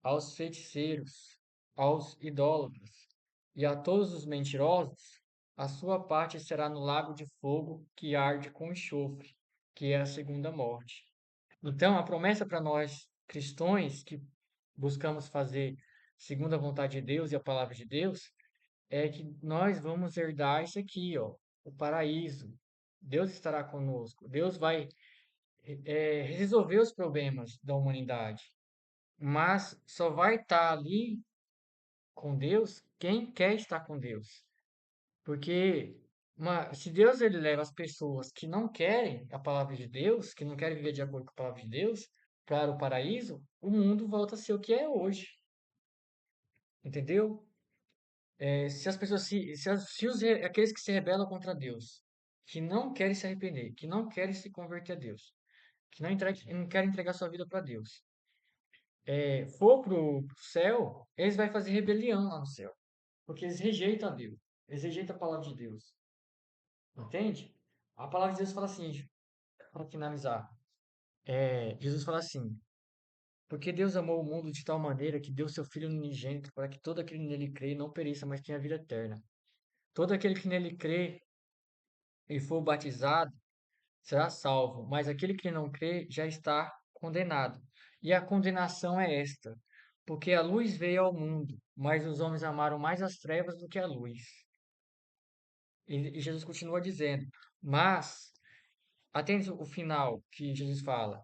aos feiticeiros, aos idólatras e a todos os mentirosos, a sua parte será no lago de fogo que arde com enxofre, que é a segunda morte. Então, a promessa para nós cristãos que buscamos fazer segundo a vontade de Deus e a palavra de Deus é que nós vamos herdar isso aqui, ó, o paraíso. Deus estará conosco. Deus vai resolver os problemas da humanidade. Mas só vai estar ali com Deus quem quer estar com Deus. Porque se Deus ele leva as pessoas que não querem a palavra de Deus, que não querem viver de acordo com a palavra de Deus, para o paraíso, o mundo volta a ser o que é hoje. Entendeu? Se as pessoas aqueles que se rebelam contra Deus, que não querem se arrepender, que não querem se converter a Deus, que não querem entregar sua vida para Deus, for pro céu, eles vão fazer rebelião lá no céu, porque eles rejeitam a Deus, eles rejeitam a palavra de Deus, entende? A palavra de Deus fala assim, para finalizar, Jesus fala assim: porque Deus amou o mundo de tal maneira que deu seu Filho unigênito para que todo aquele nele crê não pereça, mas tenha vida eterna. Todo aquele que nele crê e for batizado será salvo, mas aquele que não crê já está condenado. E a condenação é esta: porque a luz veio ao mundo, mas os homens amaram mais as trevas do que a luz. E Jesus continua dizendo: mas, atende o final que Jesus fala: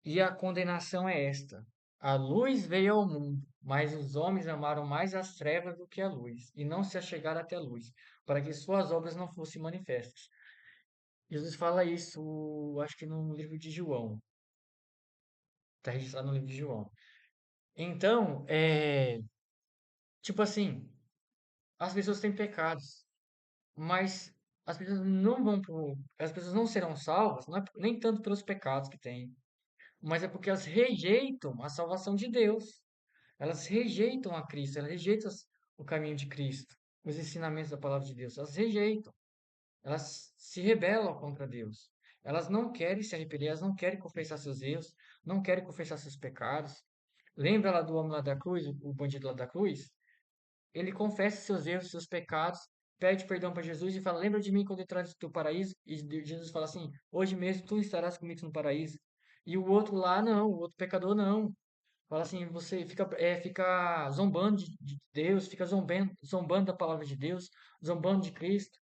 e a condenação é esta: a luz veio ao mundo, mas os homens amaram mais as trevas do que a luz, e não se achegaram até a luz, para que suas obras não fossem manifestas. Jesus fala isso, acho que no livro de João. Está registrado no livro de João. Então, tipo assim, as pessoas têm pecados, mas as pessoas não serão salvas, não é nem tanto pelos pecados que têm, mas é porque elas rejeitam a salvação de Deus. Elas rejeitam a Cristo, elas rejeitam o caminho de Cristo, os ensinamentos da palavra de Deus. Elas rejeitam, elas se rebelam contra Deus. Elas não querem se arrepender, elas não querem confessar seus erros, não querem confessar seus pecados. Lembra lá do homem lá da cruz, o bandido lá da cruz? Ele confessa seus erros, seus pecados, pede perdão para Jesus e fala: Lembra de mim quando entrar no teu paraíso? E Jesus fala assim: Hoje mesmo tu estarás comigo no paraíso. E o outro lá, não, o outro pecador não. Fala assim: Você fica zombando de Deus, fica zombando da palavra de Deus, zombando de Cristo.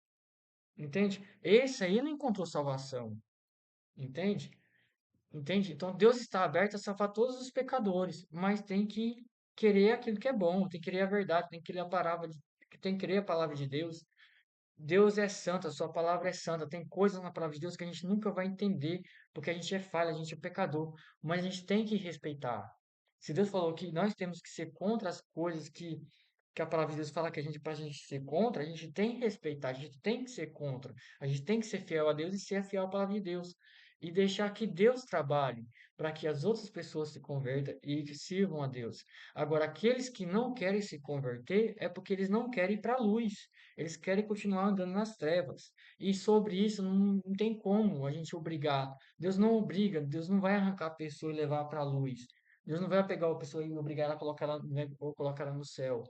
Entende? Esse aí não encontrou salvação. Entende? Entende? Então Deus está aberto a salvar todos os pecadores, mas tem que querer aquilo que é bom, tem que querer a verdade, tem que querer a palavra tem que querer a palavra de Deus. Deus é santo, a sua palavra é santa. Tem coisas na palavra de Deus que a gente nunca vai entender, porque a gente é falha, a gente é pecador, mas a gente tem que respeitar. Se Deus falou que nós temos que ser contra as coisas que a palavra de Deus fala que a gente, para a gente ser contra, a gente tem que respeitar, a gente tem que ser contra, a gente tem que ser fiel a Deus e ser fiel à palavra de Deus. E deixar que Deus trabalhe para que as outras pessoas se convertam e que sirvam a Deus. Agora, aqueles que não querem se converter é porque eles não querem ir para a luz. Eles querem continuar andando nas trevas. E sobre isso não tem como a gente obrigar. Deus não obriga, Deus não vai arrancar a pessoa e levar para a luz. Deus não vai pegar a pessoa e obrigar ela a colocar ela, né, ou colocar ela no céu.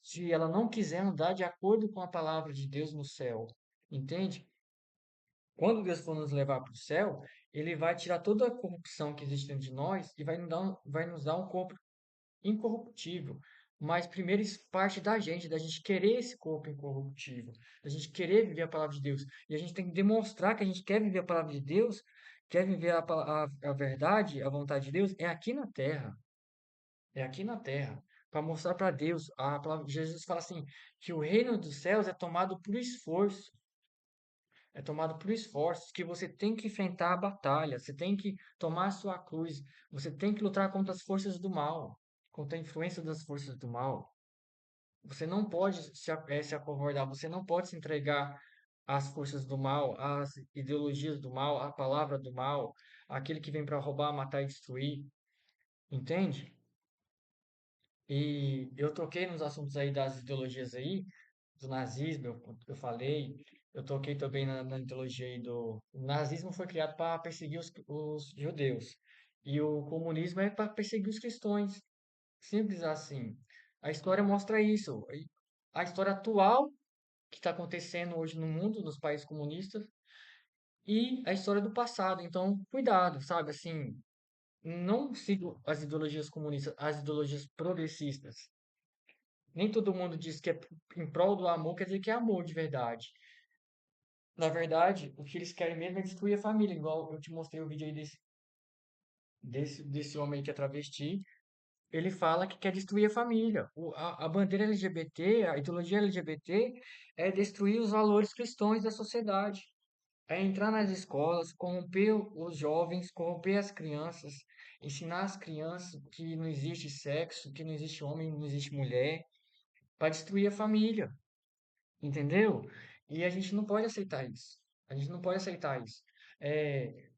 Se ela não quiser andar de acordo com a palavra de Deus no céu, entende? Quando Deus for nos levar para o céu, Ele vai tirar toda a corrupção que existe dentro de nós e vai nos dar um corpo incorruptível. Mas primeiro isso parte da gente querer esse corpo incorruptível, da gente querer viver a palavra de Deus. E a gente tem que demonstrar que a gente quer viver a palavra de Deus, quer viver a verdade, a vontade de Deus, é aqui na terra. É aqui na terra. Para mostrar para Deus. A palavra de Jesus fala assim, que o reino dos céus é tomado por esforço. É tomado por esforços que você tem que enfrentar a batalha, você tem que tomar a sua cruz, você tem que lutar contra as forças do mal, contra a influência das forças do mal. Você não pode se acovardar, você não pode se entregar às forças do mal, às ideologias do mal, à palavra do mal, àquele que vem para roubar, matar e destruir. Entende? E eu toquei nos assuntos aí das ideologias aí, do nazismo, eu falei, eu toquei também na ideologia aí o nazismo foi criado para perseguir os judeus, e o comunismo é para perseguir os cristãos, simples assim. A história mostra isso, e a história atual que está acontecendo hoje no mundo, nos países comunistas, e a história do passado, então cuidado, sabe, assim, não siga as ideologias comunistas, as ideologias progressistas. Nem todo mundo diz que é em prol do amor, quer dizer que é amor de verdade. Na verdade, o que eles querem mesmo é destruir a família, igual eu te mostrei o vídeo aí desse homem que é travesti. Ele fala que quer destruir a família. A bandeira LGBT, a ideologia LGBT é destruir os valores cristãos da sociedade. É entrar nas escolas, corromper os jovens, corromper as crianças, ensinar as crianças que não existe sexo, que não existe homem, não existe mulher, para destruir a família. Entendeu? E a gente não pode aceitar isso. A gente não pode aceitar isso.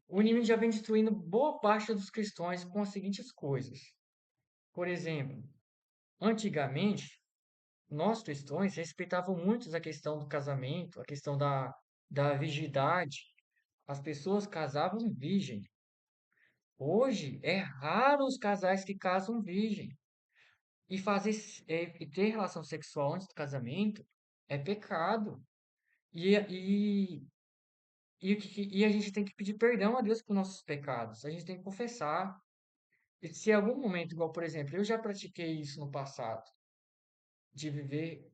O inimigo já vem destruindo boa parte dos cristãos com as seguintes coisas. Por exemplo, antigamente, nós cristãos respeitavam muito a questão do casamento, a questão da virgindade. As pessoas casavam virgem. Hoje, é raro os casais que casam virgem. E e ter relação sexual antes do casamento é pecado. E, e a gente tem que pedir perdão a Deus por nossos pecados. A gente tem que confessar. E se em algum momento, igual por exemplo, eu já pratiquei isso no passado, de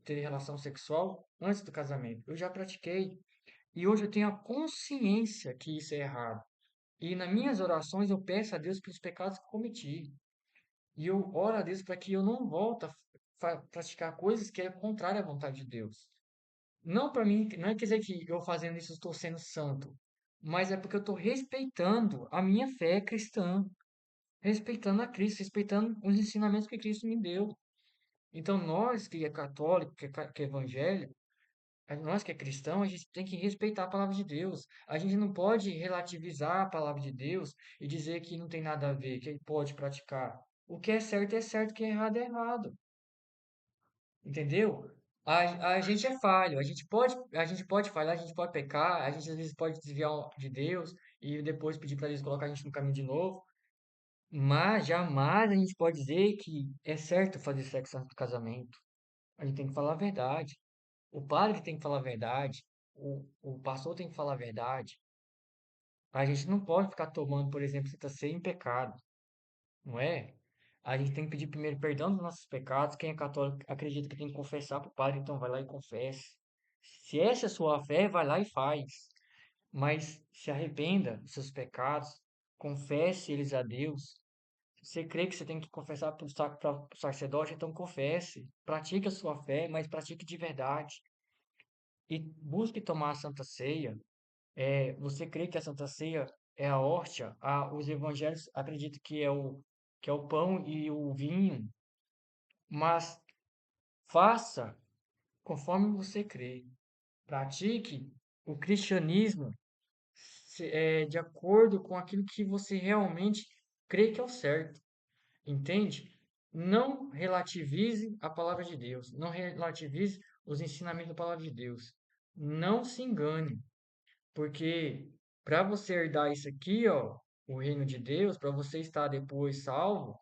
ter relação sexual antes do casamento. Eu já pratiquei. E hoje eu tenho a consciência que isso é errado. E nas minhas orações eu peço a Deus pelos pecados que cometi. E eu oro a Deus para que eu não volte a praticar coisas que é contrária à vontade de Deus. Não para mim, não é quer dizer que eu fazendo isso estou sendo santo, mas é porque eu estou respeitando a minha fé cristã, respeitando a Cristo, respeitando os ensinamentos que Cristo me deu. Então nós que é católico, que é evangélico, nós que é cristão, a gente tem que respeitar a palavra de Deus. A gente não pode relativizar a palavra de Deus e dizer que não tem nada a ver, que ele pode praticar. O que é certo, o que é errado. Entendeu? A gente é falho, a gente pode falhar, a gente pode pecar, a gente às vezes pode desviar de Deus e depois pedir para Deus colocar a gente no caminho de novo, mas jamais a gente pode dizer que é certo fazer sexo antes do casamento. A gente tem que falar a verdade. O padre tem que falar a verdade, o pastor tem que falar a verdade. A gente não pode ficar tomando, por exemplo, Santa Ceia em pecado, não é? A gente tem que pedir primeiro perdão dos nossos pecados. Quem é católico acredita que tem que confessar para o padre, então vai lá e confesse. Se essa é a sua fé, vai lá e faz. Mas se arrependa dos seus pecados, confesse eles a Deus. Se você crê que você tem que confessar para o sacerdote, então confesse. Pratique a sua fé, mas pratique de verdade. E busque tomar a Santa Ceia. Você crê que a Santa Ceia é a hóstia? Os evangelhos acreditam que é o pão e o vinho, mas faça conforme você crê. Pratique o cristianismo de acordo com aquilo que você realmente crê que é o certo, entende? Não relativize a palavra de Deus, não relativize os ensinamentos da palavra de Deus. Não se engane, porque para você herdar isso aqui, ó, o reino de Deus, para você estar depois salvo,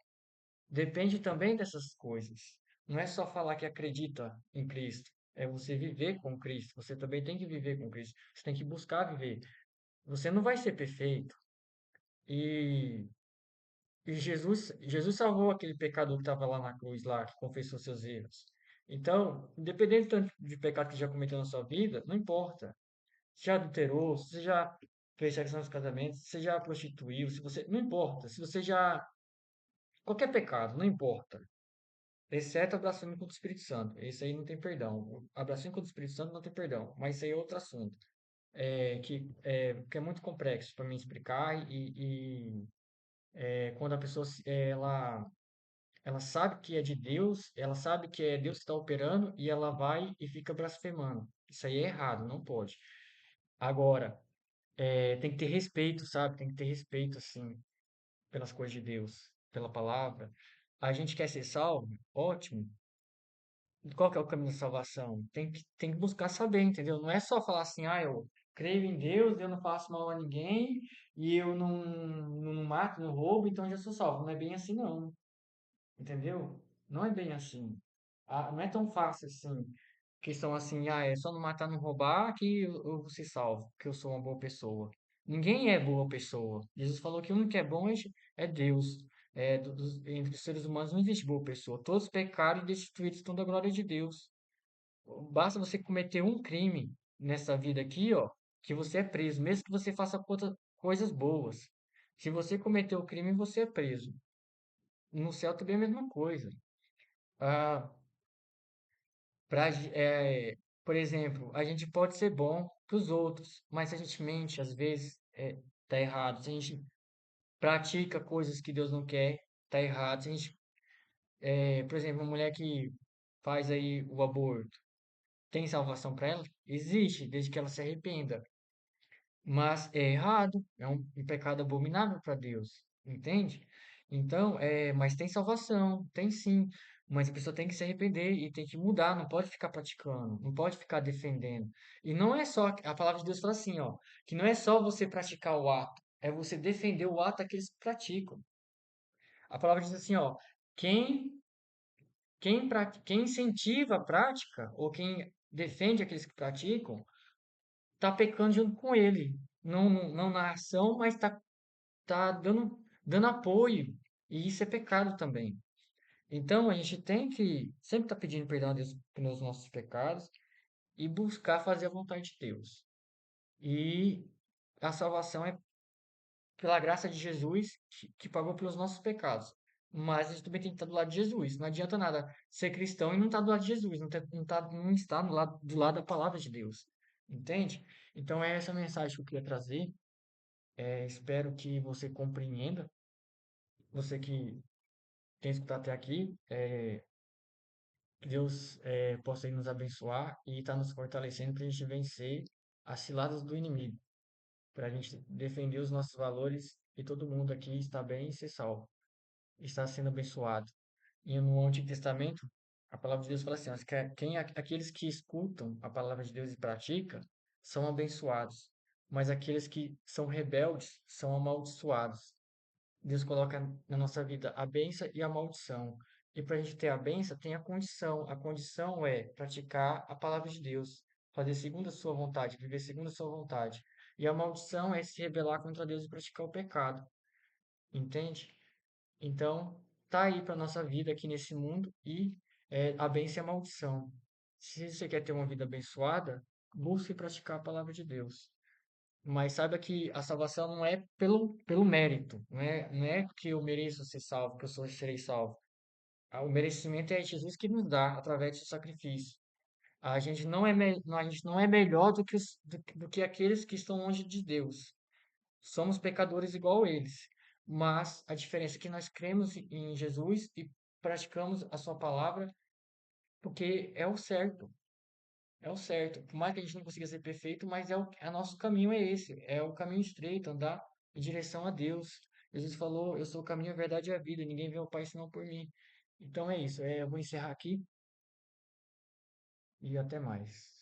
depende também dessas coisas. Não é só falar que acredita em Cristo, é você viver com Cristo. Você também tem que viver com Cristo. Você tem que buscar viver. Você não vai ser perfeito. E, e Jesus salvou aquele pecador que estava lá na cruz, lá, que confessou seus erros. Então, independente do tanto de pecado que já cometeu na sua vida, não importa. Se já adulterou, se você já fez sexo nos casamentos, se você já prostituiu, se você. Não importa. Se você já. Qualquer pecado, não importa. Exceto a blasfêmia contra o Espírito Santo. Esse aí não tem perdão. A blasfêmia contra o Espírito Santo não tem perdão. Mas isso aí é outro assunto. Que é muito complexo para mim explicar. Quando a pessoa ela sabe que é de Deus, ela sabe que é Deus que está operando e ela vai e fica blasfemando. Isso aí é errado, não pode. Agora, tem que ter respeito, sabe? Tem que ter respeito, assim, pelas coisas de Deus, pela palavra. A gente quer ser salvo? Ótimo. Qual que é o caminho da salvação? Tem que buscar saber, entendeu? Não é só falar assim, eu creio em Deus, eu não faço mal a ninguém, e eu não mato, não roubo, então eu já sou salvo. Não é bem assim, não. Entendeu? Não é bem assim. Não é tão fácil assim. Questão assim, é só não matar, não roubar que eu vou ser salvo, que eu sou uma boa pessoa. Ninguém é boa pessoa. Jesus falou que o único que é bom é Deus. Entre os seres humanos não existe boa pessoa. Todos pecaram e destituídos estão da glória de Deus. Basta você cometer um crime nessa vida aqui, ó, que você é preso, mesmo que você faça coisas boas. Se você cometer o crime, você é preso. No céu também é a mesma coisa. Ah, pra, ge- é, por exemplo, a gente pode ser bom para os outros, mas se a gente mente, às vezes, tá errado. Se a gente pratica coisas que Deus não quer, tá errado. Se a gente, por exemplo, uma mulher que faz aí o aborto, tem salvação para ela? Existe, desde que ela se arrependa. Mas é errado, é um pecado abominável para Deus, entende? Então, mas tem salvação, tem sim, mas a pessoa tem que se arrepender e tem que mudar, não pode ficar praticando, não pode ficar defendendo. E não é só, a palavra de Deus fala assim, ó, que não é só você praticar o ato, é você defender o ato daqueles que praticam. A palavra diz assim, ó, quem, quem incentiva a prática, ou quem defende aqueles que praticam, está pecando junto com ele. Não na ação, mas tá dando apoio. E isso é pecado também. Então, a gente tem que sempre estar pedindo perdão a Deus pelos nossos pecados e buscar fazer a vontade de Deus. E a salvação é pela graça de Jesus que pagou pelos nossos pecados. Mas a gente também tem que estar do lado de Jesus. Não adianta nada ser cristão e não estar do lado de Jesus, não estar do lado da palavra de Deus. Entende? Então é essa mensagem que eu queria trazer. Espero que você compreenda. Você que tem escutado até aqui, que Deus possa nos abençoar e estar nos fortalecendo para a gente vencer as ciladas do inimigo, para a gente defender os nossos valores e todo mundo aqui está bem e ser salvo, está sendo abençoado. E no Antigo Testamento, a palavra de Deus fala assim, ó, aqueles que escutam a palavra de Deus e praticam são abençoados, mas aqueles que são rebeldes são amaldiçoados. Deus coloca na nossa vida a bênção e a maldição. E para a gente ter a bênção, tem a condição. A condição é praticar a palavra de Deus, fazer segundo a sua vontade, viver segundo a sua vontade. E a maldição é se rebelar contra Deus e praticar o pecado. Entende? Então, tá aí para nossa vida aqui nesse mundo e a bênção e a maldição. Se você quer ter uma vida abençoada, busque praticar a palavra de Deus. Mas saiba que a salvação não é pelo mérito, não é que eu mereço ser salvo, que serei salvo. O merecimento é Jesus que nos dá através do seu sacrifício. A gente não é melhor do que aqueles que estão longe de Deus. Somos pecadores igual eles. Mas a diferença é que nós cremos em Jesus e praticamos a sua palavra porque é o certo. É o certo. Por mais que a gente não consiga ser perfeito, mas nosso caminho é esse. É o caminho estreito, andar em direção a Deus. Jesus falou, eu sou o caminho, a verdade e a vida. Ninguém vê o Pai senão por mim. Então é isso. Eu vou encerrar aqui e até mais.